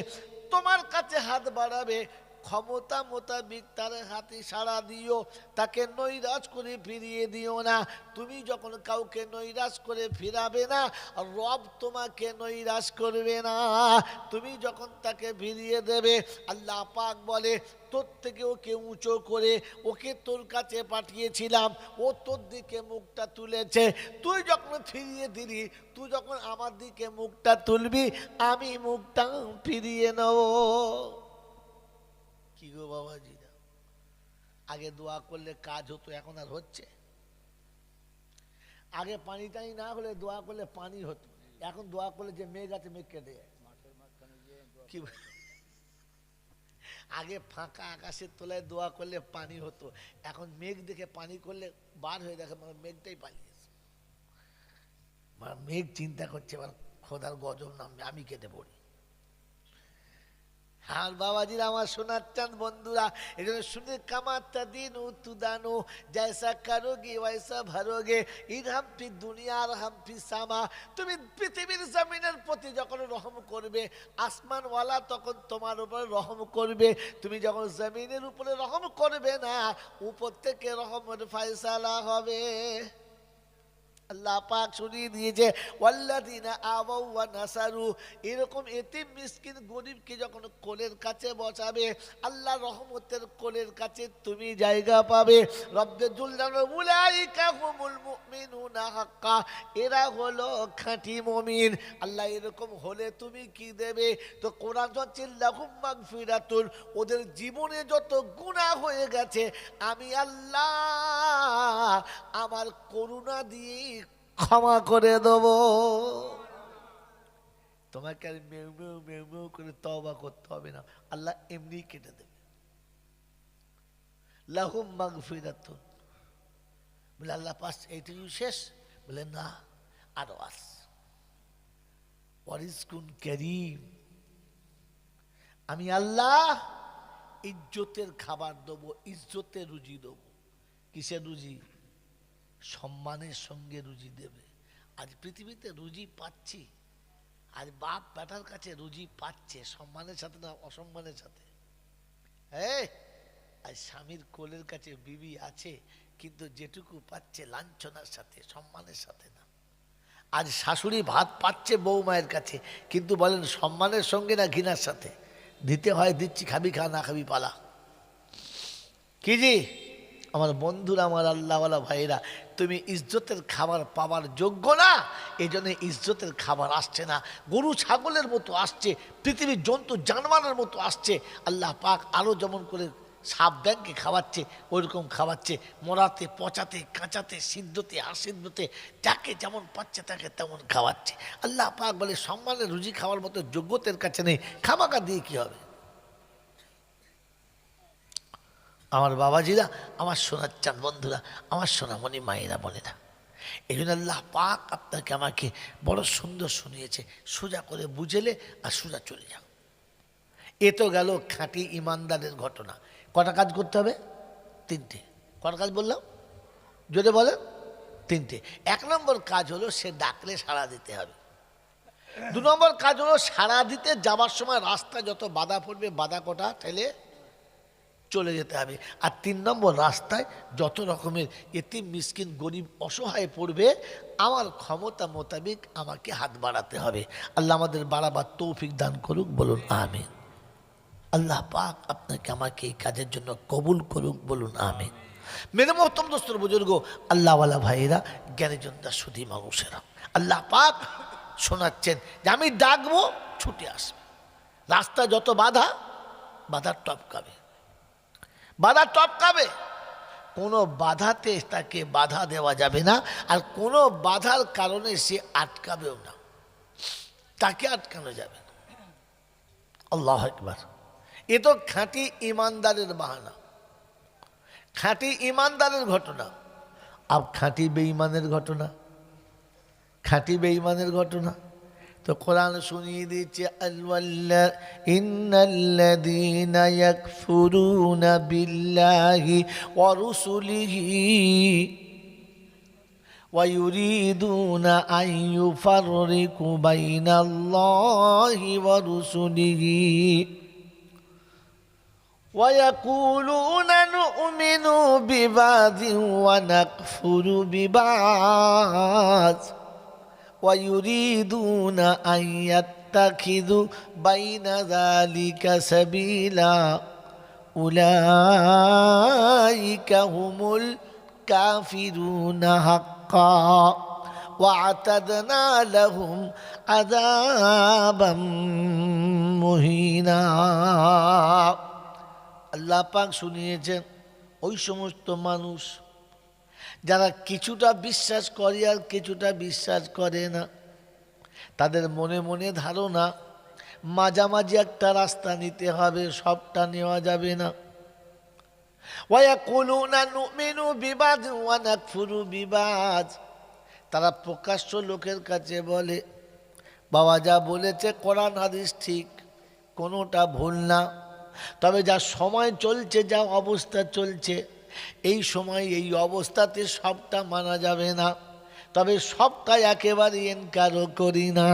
তোমার কাছে হাত বাড়াবে ক্ষমতা মোতাবিক তার হাতে সাড়া দিও তাকে নৈরাশ করে ফিরিয়ে দিও না তুমি যখন কাউকে নৈরাশ করে ফিরাবে না রব তোমাকে নৈরাশ করবে না তুমি যখন তাকে ফিরিয়ে দেবে আল্লাহ পাক বলে তোর থেকে ওকে উঁচু করে ওকে তোর কাছে পাঠিয়েছিলাম ও তোর দিকে মুখটা তুলেছে তুই যখন ফিরিয়ে দিলি তুই যখন আমার দিকে মুখটা তুলবি আমি মুখটা ফিরিয়ে নেব কি গো বাবাজি আগে দোয়া করলে কাজ হতো এখন আর হচ্ছে আগে পানিটাই না হলে দোয়া করলে পানি হতো, এখন দোয়া করলে যে মেঘ আছে মেঘ কেটে যায়। কি আগে ফাঁকা আকাশের তলায় দোয়া করলে পানি হতো, এখন মেঘ দেখে পানি করলে বার হয়ে দেখে মানে মেঘটাই পালিয়েছে। মানে মেঘ চিন্তা করছে এবার খোদার গজব নামবে, আমি কেটে পড়ি। আর বাবাজিরা আমার সোনার চাঁদ বন্ধুরা, এই জন্য শুনে কামাতা দিন তুদানো জয়সা কারোগে ওয়াইসা ভরোগে ইরহামফি দুনিয়ার হামফি সামা। তুমি পৃথিবীর জমিনের প্রতি যখন রহম করবে, আসমানওয়ালা তখন তোমার উপরে রহম করবে। তুমি যখন জমিনের উপরে রহম করবে না, উপর থেকে রহমের ফয়সালা হবে। আল্লাহ পাক শুনিয়ে দিয়েছে ওয়াল্লাযিনা আওয়াউ ওয়া নাসারু। এরকম এতিম মিসকিন গরিবকে যখন কোলের কাছে বসাবে, আল্লাহ রহমতের কোলের কাছে তুমি জায়গা পাবে। রব্বে জুল্লানা উলাইকা হুমুল মুমিনুনা হাক্কা, এরা হলো খাঁটি মুমিন। আল্লাহ এরকম হলে তুমি কি দেবে? তো কোরআন হচ্ছে লাহুম মাগফিরাতুন, ওদের জীবনে যত গুনাহ হয়ে গেছে আমি আল্লাহ আমার করুণা দিয়ে ক্ষমা করে দেব। তোমাকে আর মেউ মেউ মেউ মেউ করে তওবা করতে হবে না, আল্লাহ এমনি কেটে দেবে। লাহুম মাগফিরাতুন, বলে আল্লাহ পাস এইটুকু শেষ? বলে না, আরো আস। ওয়ারিজকুন কারীম, আমি আল্লাহ ইজ্জতের খাবার দেবো, ইজ্জতের রুজি দেবো। কিসের রুজি? সম্মানের সঙ্গে রুজি দেবে। আজ পৃথিবীতে রুজি পাচ্ছি, আজ বাপ বেটার কাছে রুজি পাচ্ছে, সম্মানের সাথে না অসম্মানের সাথে। হ্যাঁ, আজ স্বামীর কোলের কাছে বিবি আছে, কিন্তু যেটুকু পাচ্ছে লাঞ্ছনার সাথে, সম্মানের সাথে না। আজ শাশুড়ি ভাত পাচ্ছে বৌমায়ের কাছে, কিন্তু বলেন সম্মানের সঙ্গে না ঘৃণার সাথে? দিতে হয় দিচ্ছি, খাবি খা, না খাবি পালা। কি জি আমার বন্ধুরা, আমার আল্লাহওয়ালা ভাইরা, তুমি ইজ্জতের খাবার পাওয়ার যোগ্য না, এই জন্য ইজ্জতের খাবার আসছে না। গরু ছাগলের মতো আসছে, পৃথিবীর জন্তু জানোয়ারের মতো আসছে। আল্লাহ পাক আরও যেমন করে সাপ ব্যাংকে খাওয়াচ্ছে, ওইরকম খাওয়াচ্ছে, মরাতে পচাতে কাঁচাতে সিদ্ধতে আসিদ্ধতে, যাকে যেমন পাচ্ছে তাকে তেমন খাওয়াচ্ছে। আল্লাহ পাক বলে সম্মানের রুজি খাওয়ার মতো যোগ্যতার কাছে নেই, খামাকা দিয়ে কি হবে? আমার বাবাজিরা, আমার সোনার চাঁদ বন্ধুরা, আমার সোনামণি মায়েরা বোনেরা, এই জন্য আল্লাহ পাক আপনাকে আমাকে বড় সুন্দর শুনিয়েছে, সোজা করে বুঝেলে আর সোজা চলে যাও। এ তো গেল খাঁটি ইমানদারের ঘটনা। কটা কাজ করতে হবে? তিনটে। কটা কাজ বললাম? যদি বলেন তিনটে। এক নম্বর কাজ হলো সে ডাকলে সাড়া দিতে হবে। দু নম্বর কাজ হলো সাড়া দিতে যাওয়ার সময় রাস্তা যত বাধা পড়বে বাধা কটা ঠেলে চলে যেতে হবে। আর তিন নম্বর, রাস্তায় যত রকমের এতিম মিসকিন গরিব অসহায় পড়বে, আমার ক্ষমতা মোতাবেক আমাকে হাত বাড়াতে হবে। আল্লাহ আমাদের বাড়াবার তৌফিক দান করুক, বলুন আমিন। আল্লাহ পাক আপনাকে আমাকে এই কাজের জন্য কবুল করুক, বলুন আমিন। মেরে মহতম দোস্তর বুজুর্গ, আল্লাহওয়ালা ভাইয়েরা, জ্ঞানীজনরা, সুধী মানুষেরা, আল্লাহ পাক শোনাচ্ছেন যে আমি ডাকবো ছুটে আসবে। রাস্তা যত বাধা, বাধা টপকাবে, বাধা টপকাবে। কোনো বাধাতে তাকে বাধা দেওয়া যাবে না, আর কোনো বাধার কারণে সে আটকাবেও না, তাকে আটকানো যাবে না। আল্লাহু আকবার। এ তো খাঁটি ইমানদারের বাহানা, খাঁটি ইমানদারের ঘটনা। আর খাঁটি বেঈমানের ঘটনা, খাঁটি বেঈমানের ঘটনা তো কোরআন শুনিয়ে দিচ্ছে, ইন্নাল্লাযীনা ইয়াকফুরুনা বিল্লাহি ওয়া রুসুলিহি ওয়া ইউরিদুনা আন ইউফাররিকু বাইনাল্লাহি ওয়া রুসুলিহি ওয়া ইয়াকুলুনা নু'মিনু বিবাযিন ওয়া নাকফুরু বিবায ويريدون أن يتخذوا بين ذلك سبيلا أولئك هم الكافرون حقا وأعتدنا لهم عذابا مهينا। আল্লাহ পাক শুনিয়েছেন ওই সমস্ত মানুষ যারা কিছুটা বিশ্বাস করে আর কিছুটা বিশ্বাস করে না, তাদের মনে মনে ধারণা মাঝামাঝি একটা রাস্তা নিতে হবে, সবটা নেওয়া যাবে না। ওয়ায়াকুলুনা নুমিনু বিবাদ ওয়া নাকফুরু বিবাদ, তারা প্রকাশ্য লোকের কাছে বলে বাবা যা বলেছে কোরআন হাদিস ঠিক, কোনোটা ভুল না, তবে যা সময় চলছে, যা অবস্থা চলছে, এই সময় এই অবস্থাতে সবটা মানা যাবে না, তবে সবটাই একেবারে এনকারও করি না।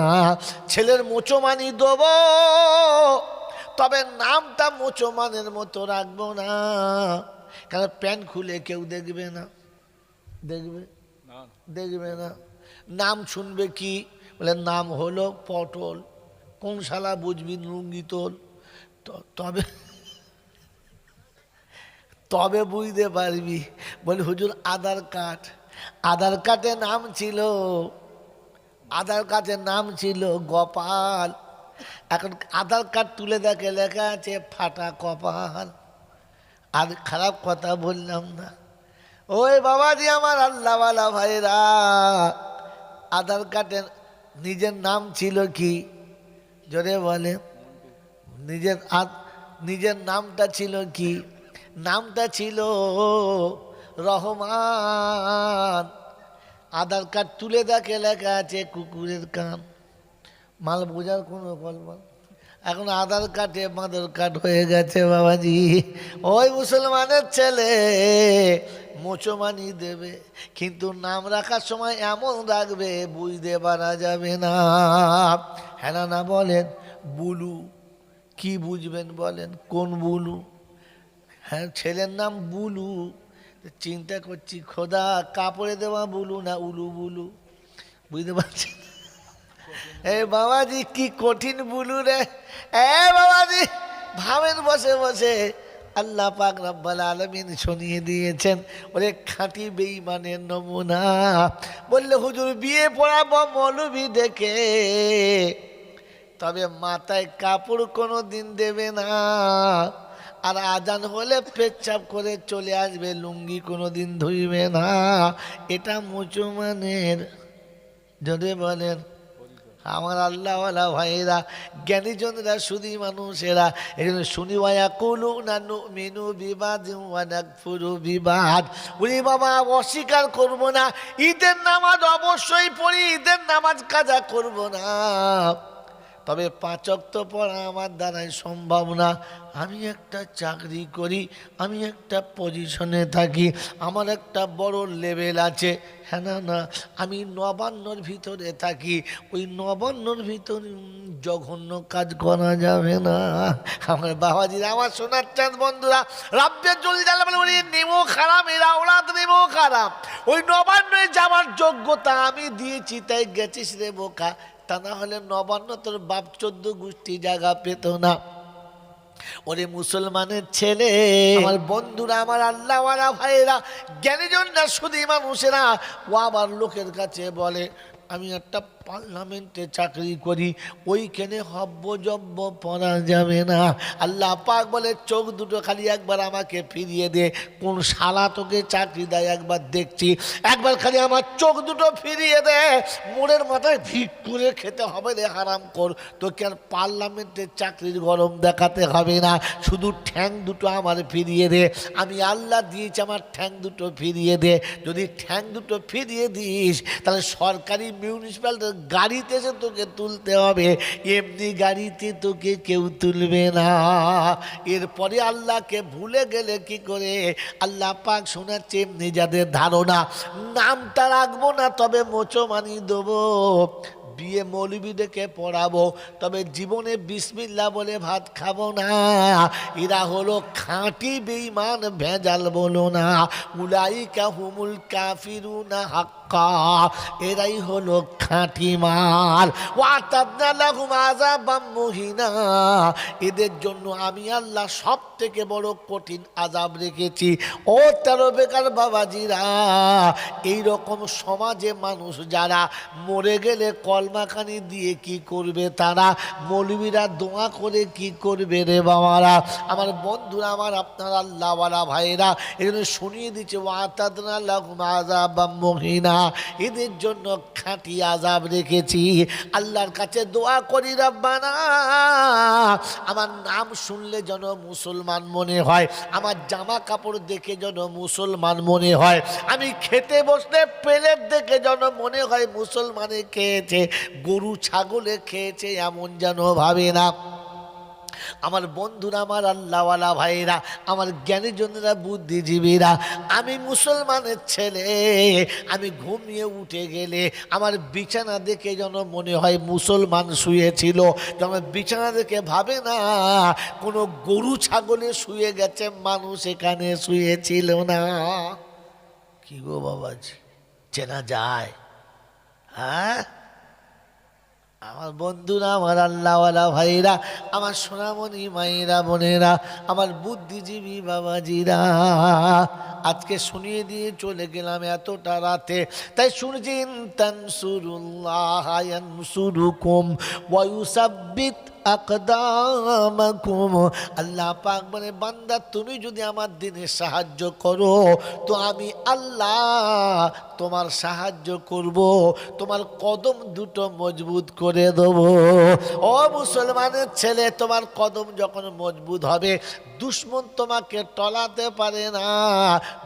ছেলের মোচমানি দেব, তবে নামটা মোচমানের মতো রাখবো না, কারণ প্যান্ট খুলে কেউ দেখবে না, দেখবে না। নাম শুনবে কি বলে, নাম হলো পটল, কোন শালা বুঝবি লুঙ্গি তোল, তবে তবে বুঝতে পারবি। বলে হুজুর আধার কার্ড, আধার কার্ডে নাম ছিল, আধার কার্ডের নাম ছিল গোপাল, এখন আধার কার্ড তুলে দেখে লেখা আছে ফাটা কপাল। আর খারাপ কথা বললাম না। ওই বাবাজি আমার আল্লাহওয়ালা ভাইরা, আধার কার্ডে নিজের নাম ছিল কি জোরে বলে, নিজের নামটা ছিল কি? নামটা ছিল রহমান। আধার কার্ড তুলে দেখে লেখা আছে কুকুরের কান। মাল বোঝার কোনো কল্পনা, এখন আধার কার্ডে মাদার কার্ড হয়ে গেছে বাবাজি। ওই মুসলমানের ছেলে মোচমানি দেবে, কিন্তু নাম রাখার সময় এমন রাখবে বুঝতে পারা যাবে না। হ্যাঁ না বলেন, বুলু কি বুঝবেন বলেন, কোন বুলু? হ্যাঁ ছেলের নাম বুলু, চিন্তা করছি খোদা কাপড়ে দেওয়া বুলু না উলু বুলু, বুঝতে পারছেন? এ বাবাজি কি কঠিন বুলু রে। এ বাবাজি ভাবেন বসে বসে, আল্লাহ পাক রব্বুল আলামিন শুনিয়ে দিয়েছেন, ওরে খাঁটি বেঈমানের নমুনা। বললে হুজুর বিয়ে পড়াবো মৌলবি ডেকে, তবে মাথায় কাপড় কোনো দিন দেবে না, আর আজান হলে পেচ্ছাপ করে চলে আসবে, লুঙ্গি কোনো দিন ধুইবে না। এটা মুসলমানের, যদি বলেন আমার আল্লাহওয়ালা ভাইয়েরা, জ্ঞানীজনেরা, শুধু মানুষেরা, এখানে শুনি ওয়ায়াকুলুনা নুমিনু বিবাদিন ওয়া নাকফুরু বিবাদ। উনি বাবা অস্বীকার করব না, ঈদের নামাজ অবশ্যই পড়ি, ঈদের নামাজ কাজা করব না, তবে 5 ওয়াক্ত পড়া আমার দ্বারাই সম্ভব না। আমি একটা চাকরি করি, আমি একটা পজিশনে থাকি, আমার একটা বড় লেভেল আছে। হ্যাঁ না আমি নবান্নর ভিতরে থাকি, ওই নবান্নর ভিতরে জঘন্য কাজ করা যাবে না। আমার বাবাজিরা, আমার সোনার চাঁদ বন্ধুরা, রাব্বে জল জালা বলে উনি নেমো খারাপ, এরা ওরাদ নেমো খারাপ, ওই নবান্নে যাওয়ার যোগ্যতা আমি দিয়েছি, তাই গেছিস রে বোকা, তা না হলে নবান্ন তোর বাপ 14 গোষ্ঠী জায়গা পেত না। ওরে মুসলমানের ছেলে, আমার বন্ধুরা, আমার আল্লাহওয়ালা ভাইয়েরা, জ্ঞানীজনরা, শুধু মানুষেরা, ও আবার লোকের কাছে বলে আমি একটা পার্লামেন্টে চাকরি করি, ওইখানে হব্য জব্য পড়া যাবে না। আল্লাহ পাক বলে চোখ দুটো খালি একবার আমাকে ফিরিয়ে দে, কোন শালা তোকে চাকরি দেয় একবার দেখছি, একবার খালি আমার চোখ দুটো ফিরিয়ে দে, মোড়ের মাথায় ভিড় করে খেতে হবে রে হারাম কর, তোকে আর পার্লামেন্টের চাকরির গরম দেখাতে হবে না, শুধু ঠ্যাং দুটো আমার ফিরিয়ে দে, আমি আল্লাহ দিয়েছি আমার ঠ্যাং দুটো ফিরিয়ে দে। যদি ঠ্যাং দুটো ফিরিয়ে দিস তাহলে সরকারি মিউনিসিপ্যালিটির গাড়িতে এসে তোকে তুলতে হবে, এমনি গাড়িতে তোকে কেউ তুলবে না। এরপরে আল্লাহকে ভুলে গেলে কি করে? আল্লাহ পাক শোনাচ্ছে এমনি যাদের ধারণা নামটা রাখবো না, তবে মোচমানি দেবো, বিয়ে মৌলবি ডেকে পড়াবো, তবে জীবনে বিসমিল্লাহ বলে ভাত খাবো না, এরা হলো খাঁটি বেঈমান, ভেজাল বলো না। উলাইকা হুমুল কাফিরুনা হাক্কা, এরাই হলো খাঁটি মাল। ওয়াতাদনা লাহুম আযাবাম মুহিনা, এদের জন্য আমি আল্লাহ সব থেকে বড় কঠিন আযাব রেখেছি। ও 13 বেকার বাবাজিরা, এইরকম সমাজে মানুষ যারা মরে গেলে কলমাখানি দিয়ে কি করবে, তারা মৌলবীরা দোয়া করে কি করবে রে বাবারা, আমার বন্ধুরা, আমার আপনার আল্লাহওয়ালা ভাইরা, এজন্য শুনিয়ে দিচ্ছে ওয়াতাদনা লাহুম আযাবাম মুহিনা, এদের জন্য খাঁটি আযাব রেখেছি। আল্লাহর কাছে দোয়া করি, রব্বানা আমার নাম শুনলে যেন মুসলমান মনে হয়, আমার জামা কাপড় দেখে যেন মুসলমান মনে হয়, আমি খেতে বসলে প্লেট দেখে যেন মনে হয় মুসলমানে খেয়েছে, গরু ছাগলে খেয়েছে এমন যেন ভাবে না। আমার বন্ধুরা, আমার আল্লাহওয়ালা ভাইরা, আমার জ্ঞানীজনেরা, বুদ্ধিজীবীরা, আমি মুসলমানের ছেলে, আমি ঘুমিয়ে উঠে গেলে আমার বিছানা দেখে যেন মনে হয় মুসলমান শুয়েছিল, যেন বিছানা দেখে ভাবে না কোনো গরু ছাগলে শুয়ে গেছে, মানুষ এখানে শুয়েছিল না। কি গো বাবাজি, চেনা যায়? হ্যাঁ আমার বন্ধুরা, আমার আল্লাহওয়ালা ভাইরা, আমার সোনামণি মায়েরা, বোনেরা, আমার বুদ্ধিজীবী বাবাজিরা, আজকে শুনিয়ে দিয়ে চলে গেলাম এতটা রাতে, তাই শুনছেন তানসুরুল্লাহ ইয়ানসুরুকুম ওয়া ইউসাব্বিত আকদামাকুম। আল্লাহ পাক বলে, বান্দা তুমি যদি আমার দিনে সাহায্য করো তো আমি আল্লাহ তোমার সাহায্য করব, তোমার কদম দুটো মজবুত করে দেব। ও মুসলমানের ছেলে, তোমার কদম যখন মজবুত হবে, দুশ্মন তোমাকে টলাতে পারে না,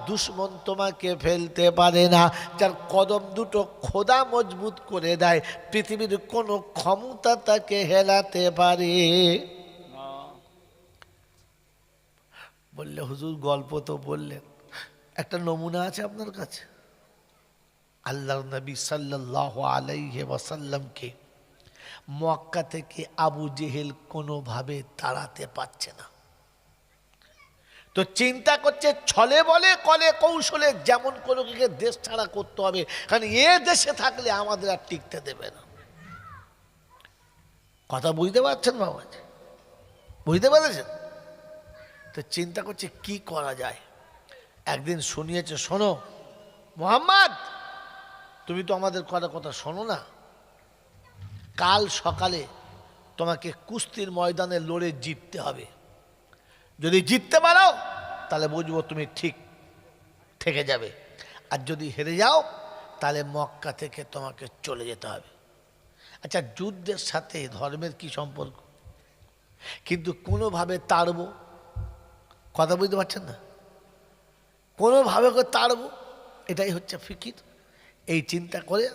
দুশ্মন তোমাকে ফেলতে পারে না। যার কদম দুটো খোদা মজবুত করে দেয়, পৃথিবীর কোনো ক্ষমতা তাকে হেলাতে পারে। বললে হুজুর গল্প তো বললেন, একটা নমুনা আছে আপনার কাছে? আল্লাহর নবী সাল্লাল্লাহু আলাইহি ওয়াসাল্লামকে মক্কা থেকে আবু জেহেল কোনোভাবে তাড়াতে পারছে না, তো চিন্তা করছে ছলে বলে কলে কৌশলে যেমন কোনো দেশ ছাড়া করতে হবে, কারণ এ দেশে থাকলে আমাদের আর টিকতে দেবে না। কথা বুঝতে পারছেন বাবাজি? বুঝতে পেরেছেন? তো চিন্তা করছে কি করা যায়। একদিন শুনিয়েছে, শোনো মুহাম্মদ, তুমি তো আমাদের কথা শোনো না, কাল সকালে তোমাকে কুস্তির ময়দানে লড়ে জিততে হবে, যদি জিততে পারো তাহলে বুঝবো তুমি ঠিক থেকে যাবে, আর যদি হেরে যাও তাহলে মক্কা থেকে তোমাকে চলে যেতে হবে। আচ্ছা, যুদ্ধের সাথে ধর্মের কি সম্পর্ক? কিন্তু কোনোভাবে তাড়বো, কথা বুঝতে পারছেন না, কোনোভাবে করে তাড়বো, এটাই হচ্ছে ফিকির। এই চিন্তা করে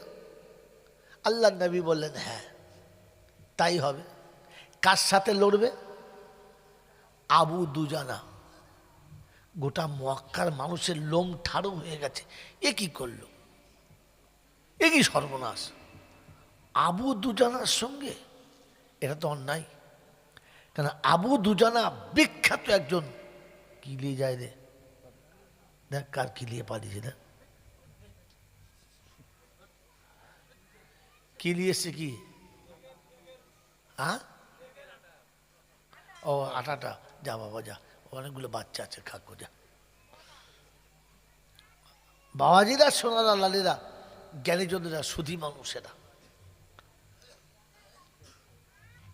আল্লাহ নবী বললেন, হ্যাঁ তাই হবে। কার সাথে লড়বে? আবু দুজানা। গোটা মক্কার মানুষের লোম ঠাড়ো হয়ে গেছে, এ কি করলো, এ কি সর্বনাশ, আবু দুজানার সঙ্গে, এটা তো অন্যায়। কেন আবু দুজানা বিখ্যাত একজন, কিলিয়ে যায় রে, দেখ কার কিলিয়ে পালিয়েছে, দেখ কিলিয়েছে কি, হ্যাঁ ও আটাটা, যা বাবা যা, অনেকগুলো বাচ্চা আছে, খাকো যা। বাবাজিরা, সোনারা, লালিরা, জ্ঞানীজনেরা, সুধী মানুষেরা,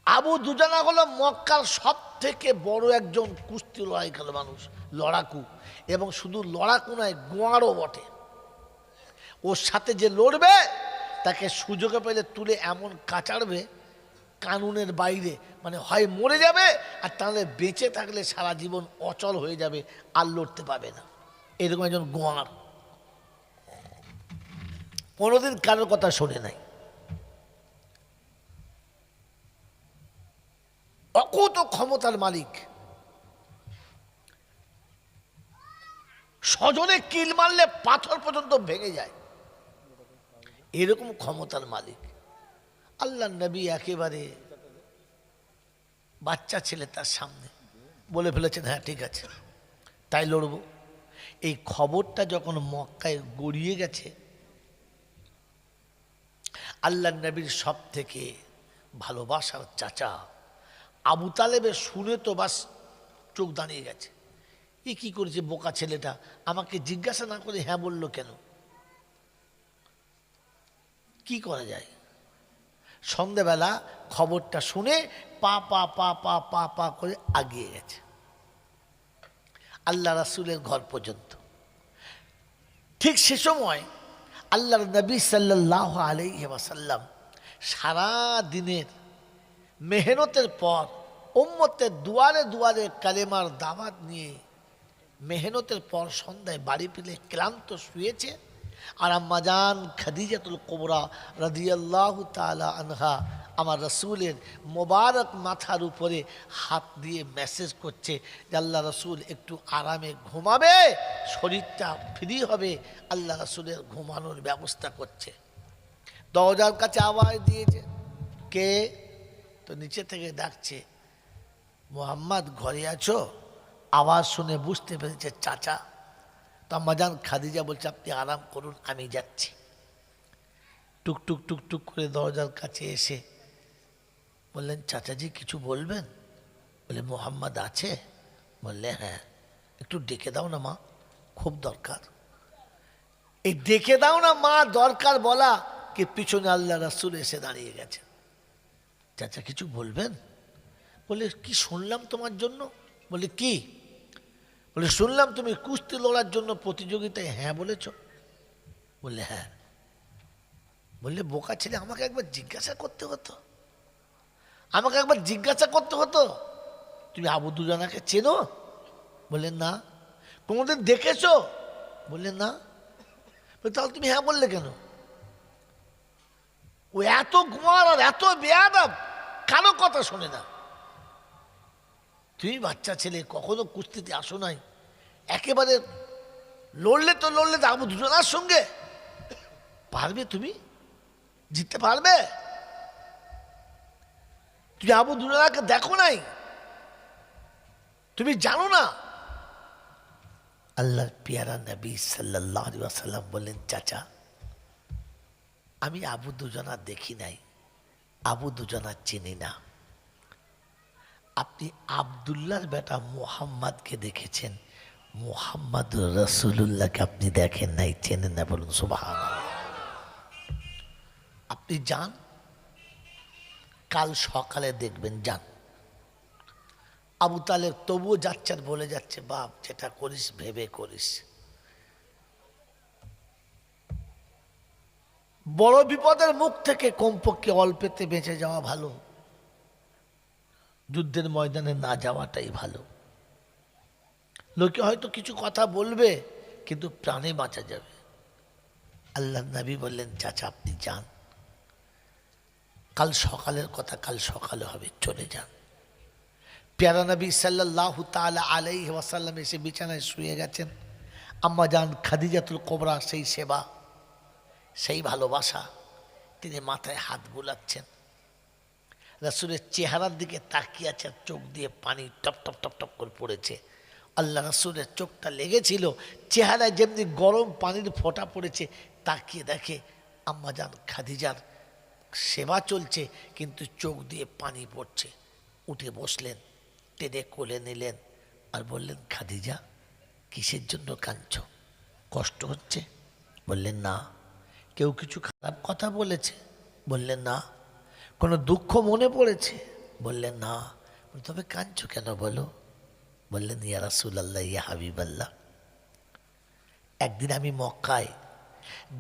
আবু দুজানা হলো মক্কার সব থেকে বড় একজন কুস্তি লড়াইকার মানুষ, লড়াকু, এবং শুধু লড়াকু নয়, গোয়ারও বটে। ওর সাথে যে লড়বে তাকে সুযোগে পেলে তুলে এমন কাচাড়বে কানুনের বাইরে, মানে হয় মরে যাবে, আর তাহলে বেঁচে থাকলে সারা জীবন অচল হয়ে যাবে, আর লড়তে পাবে না। এরকম একজন গোয়ার, কোনোদিন কারোর কথা শোনে নাই, অকুত ক্ষমতার মালিক, স্বজনে কিল মারলে পাথর পর্যন্ত ভেঙে যায়, এরকম ক্ষমতার মালিক। আল্লাহ নবী একেবারে বাচ্চা ছেলে তার সামনে বলে ফেলেছেন, হ্যাঁ ঠিক আছে তাই লড়ব। এই খবরটা যখন মক্কায় গড়িয়ে গেছে, আল্লাহ নবীর সব থেকে ভালোবাসার চাচা আবু তালেবের শুনে তো বাস চোখ দাঁড়িয়ে গেছে। এ কি করেছে বোকা ছেলেটা, আমাকে জিজ্ঞাসা না করে হ্যাঁ বলল কেন? কি করা যায়? সন্ধ্যেবেলা খবরটা শুনে পা পা পা পা পা পা করে আগিয়ে গেছে আল্লাহ রাসূলের ঘর পর্যন্ত। ঠিক সে সময় আল্লাহর নবী সাল্লাল্লাহু আলাইহি ওয়াসাল্লাম সারা দিনের মেহনতের পর উম্মতের দুয়ারে দুয়ারে কালেমার দাওয়াত নিয়ে মেহনতের পর সন্ধ্যায় বাড়ি ফিরে ক্লান্ত শুয়েছে। আর আম্মাজান খাদিজাতুল কুবরা রাদিয়াল্লাহু তাআলা আনহা আমার রাসূলের মোবারক মাথার উপরে হাত দিয়ে মেসেজ করছে যে আল্লাহ রাসূল একটু আরামে ঘুমাবে, শরীরটা ফ্রি হবে। আল্লাহ রাসূলের ঘুমানোর ব্যবস্থা করছে। দরজার কাছে আওয়াজ দিয়েছে, কে? তো নিচে থেকে ডাকছে, মুহাম্মদ ঘরে আছো? আওয়াজ শুনে বুঝতে পেরেছে চাচা। তো আম্মাজান খাদিজা বলছে, আপনি আরাম করুন, আমি যাচ্ছি। টুকটুক টুকটুক করে দরজার কাছে এসে বললেন, চাচাজি কিছু বলবেন? বলে, মুহাম্মদ আছে? বললে, হ্যাঁ। একটু ডেকে দাও না মা, খুব দরকার। এই ডেকে দাও না মা দরকার বলা কি পিছনে আল্লাহ রাসূল এসে দাঁড়িয়ে গেছে। চাচা কিছু বলবেন? বলে, কি শুনলাম তোমার জন্য? বলে, কি? বলে, শুনলাম তুমি কুস্তি লড়ার জন্য প্রতিযোগিতায় হ্যাঁ বলেছ। বললে, হ্যাঁ। বললে, বোকা ছেলে, আমাকে একবার জিজ্ঞাসা করতে হতো, আমাকে একবার জিজ্ঞাসা করতে হতো তুমি আবু দুজানাকে চেনো? বললেন, না। কোনোদিন দেখেছো? বললেন, না। তাহলে তুমি হ্যাঁ বললে কেন? ও এত গোয়ার আর এত বেয়াদব, কারো কথা শোনে না। তুমি বাচ্চা ছেলে, কখনো কুস্তিতে আসো নাই, একেবারে লড়লে তো লড়লে তো আবু দুজনার সঙ্গে। পারবে? তুমি জিততে পারবে? তুমি আবু দুজনাকে দেখো নাই, তুমি জানো না? আল্লাহর পিয়ারা নবী সাল্লাল্লাহু আলাইহি ওয়াসাল্লাম বললেন, চাচা আমি আবু দুজনা দেখি নাই, আবু দুজনা চিনি না। আপনি আব্দুল্লাহর বেটা মুহাম্মদকে দেখেছেন, মুহাম্মদ রাসূলুল্লাহকে আপনি দেখেন নাই, চেনেন না। বলুন সুবহানাল্লাহ। আপনি যান, কাল সকালে দেখবেন, যান। আবু তালেব তবুও যাচ্ছে আর বলে যাচ্ছে, বাপ যেটা করিস ভেবে করিস। বড় বিপদের মুখ থেকে কমপক্ষে অল্পেতে বেঁচে যাওয়া ভালো, যুদ্ধের ময়দানে না যাওয়াটাই ভালো। লোকে হয়তো কিছু কথা বলবে, কিন্তু প্রাণে বাঁচা যাবে। আল্লাহ নবী বললেন, চাচা আপনি যান, কাল সকালের কথা কাল সকালে হবে, চলে যান। প্যারা নবী সাল্লাল্লাহু তাআলা আলাইহি ওয়াসাল্লাম এসে বিছানায় শুয়ে গেছেন। আম্মা জান খাদিজাতুল কুবরা সেই সেবা, সেই ভালোবাসা, তিনি মাথায় হাত বুলাচ্ছেন, রাসূলের চেহারার দিকে তাকিয়ে আছেন, চোখ দিয়ে পানি টপ টপ টপ টপ করে পড়েছে। আল্লাহ রাসূলের চোখটা লেগেছিল, চেহারায় যেমনি গরম পানির ফোঁটা পড়েছে। তাকিয়ে দেখে আম্মা জান খাদিজার সেবা চলছে, কিন্তু চোখ দিয়ে পানি পড়ছে। উঠে বসলেন, টেনে কোলে নিলেন আর বললেন, খাদিজা কিসের জন্য কাঁদছো? কষ্ট হচ্ছে? বললেন, না। কেউ কিছু খারাপ কথা বলেছে? বললেন, না। কোনো দুঃখ মনে পড়েছে? বললেন, না। তবে কাঁদছো কেন বলো? বললেন, ইয়া রাসূলুল্লাহ, ইয়া হাবিবাল্লাহ, একদিন আমি মক্কায়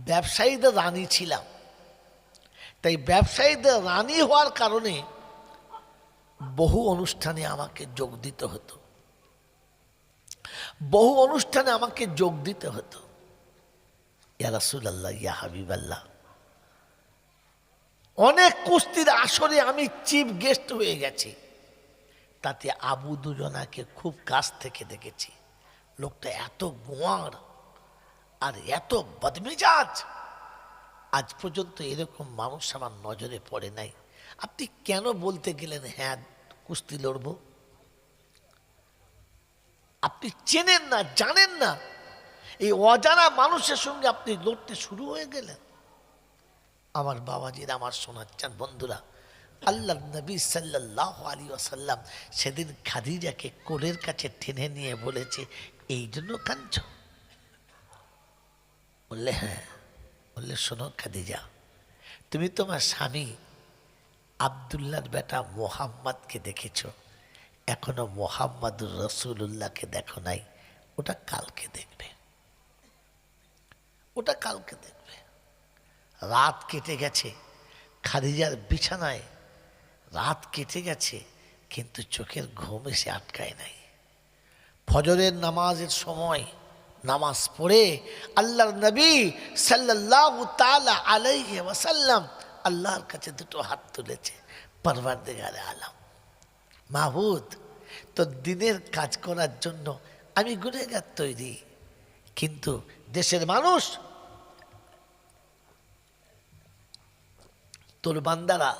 ব্যবসায়ীদের রানী ছিলাম। তাই ব্যবসায়ীদের রানী হওয়ার কারণে বহু অনুষ্ঠানে আমাকে যোগ দিতে হতো, বহু অনুষ্ঠানে আমাকে যোগ দিতে হতো। ইয়া রাসূলুল্লাহ, ইয়া হাবিবাল্লাহ, অনেক কুস্তির আসরে আমি চিফ গেস্ট হয়ে গেছি। তাতে আবু দুজনাকে খুব কাছ থেকে দেখেছি। লোকটা এত গোয়ার আর এত বদমেজাজ, আজ পর্যন্ত এরকম মানুষ আমার নজরে পড়ে নাই। আপনি কেন বলতে গেলেন হ্যাঁ কুস্তি লড়ব? আপনি চেনেন না, জানেন না, এই অজানা মানুষের সঙ্গে আপনি লড়তে শুরু হয়ে গেলেন। আমার বাবাজির, আমার শোনাচ্ছেন বন্ধুরা, আল্লাহ নবী সাল্লাল্লাহু আলাইহি ওয়াসাল্লাম সেদিন খাদিজাকে কোলের কাছে টেনে নিয়ে বলেছে, এই জন্য কাঁদছো? বললে হ্যাঁ। বললে শোনো খাদিজা, তুমি তোমার স্বামী আব্দুল্লাহর বেটা মোহাম্মদকে দেখেছ, এখনো মোহাম্মদুর রসুল্লাহকে দেখো নাই। ওটা কালকে দেখবে, ওটা কালকে দেখবে। রাত কেটে গেছে, খাদিজার বিছানায় রাত কেটে গেছে, কিন্তু চোখের ঘুম এসে আটকায় নাই। ফজরের নামাজের সময় নামাজ পড়ে আল্লাহর নবী সাল্লাল্লাহু তাআলা আলাইহি ওয়াসাল্লাম আল্লাহর কাছে দুটো হাত তুলেছে। পরওয়ারদিগারে আলম, মাহবুদ, তো দিনের কাজ করার জন্য আমি গুনেহগার তৈরি, কিন্তু দেশের মানুষ, তোর বান্দারা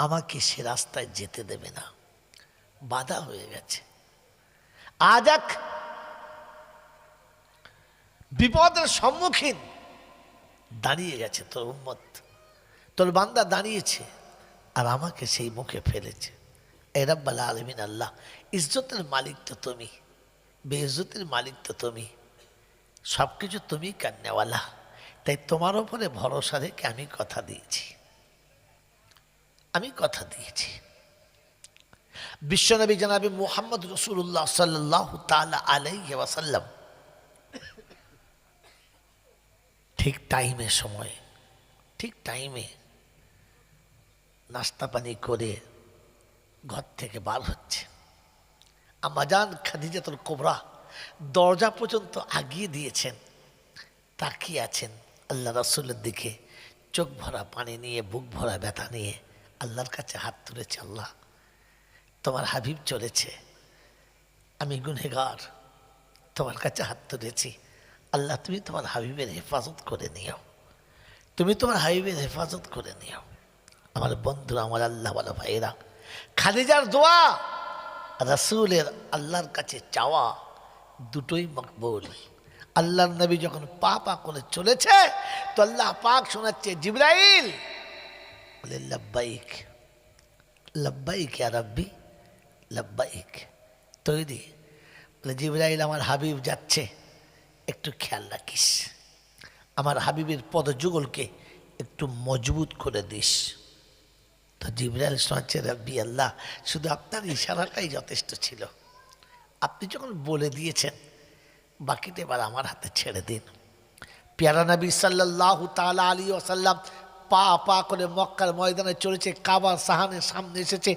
আমাকে সে রাস্তায় যেতে দেবে না, বাধা হয়ে গেছে। আজ এক বিপদের সম্মুখীন দাঁড়িয়ে গেছে তোর উম্মত, তোর বান্দা দাঁড়িয়েছে, আর আমাকে সেই মুখে ফেলেছে। এ রাব্বুল আলামিন আল্লাহ, ইজ্জতের মালিক তো তুমি, বেইজ্জতের মালিক তো তুমি, সব কিছু তুমি কান্নেওয়ালা। তাই তোমার ওপরে ভরসা রেখে আমি কথা দিয়েছি, আমি কথা দিয়েছি। বিশ্বনবী জনাবে মুহাম্মদ রাসূলুল্লাহ সাল্লাল্লাহু তাআলা আলাইহি ওয়াসাল্লাম ঠিক টাইমে, সময় ঠিক টাইমে নাস্তা পানি করে ঘর থেকে বার হচ্ছে। আম্মাজান খাদিজাতুল কুবরা দরজা পর্যন্ত আগিয়ে দিয়েছেন, তাকিয়ে আছেন আল্লাহ রাসূলের দিকে, চোখ ভরা পানি নিয়ে, বুক ভরা ব্যথা নিয়ে আল্লাহর কাছে হাত তুলেছে। আল্লাহ, তোমার হাবিব চলেছে, আমি গুনহেগার, তোমার কাছে হাত তুলেছি। আল্লাহ, তুমি তোমার হাবিবের হেফাজত করে নিও, তুমি তোমার হাবিবের হেফাজত করে নিও। আমার বন্ধুরা, আমার আল্লাহ ওয়ালা ভাইয়েরা, খাদিজার দোয়া, রাসূলের আল্লাহর কাছে চাওয়া, দুটোই মকবুল। আল্লাহর নবী যখন পা পা করে চলেছে, তো আল্লাহ পাক শোনাচ্ছে, জিবরাইল বলে, লব্বাইক লব্বাইক ইয়া রাব্বি লব্বাইক। তৈরি? বলে, জিবরাইল, আমার হাবিব যাচ্ছে, একটু খেয়াল রাখিস, আমার হাবিবের পদযুগলকে একটু মজবুত করে দিস। তো জিবরাইল শোনাচ্ছে, রাব্বি আল্লাহ, শুধু আপনার ইশারাটাই যথেষ্ট ছিল, আপনি যখন বলে দিয়েছেন, বাকিটা এবার আমার হাতে ছেড়ে দিন। পেয়ারা নবী সাল্লাল্লাহু তাআলা আলাইহি ওয়াসাল্লাম পা পা করে মক্কার ময়দানে চলেছে, কাবার সাহানের সামনে এসেছে,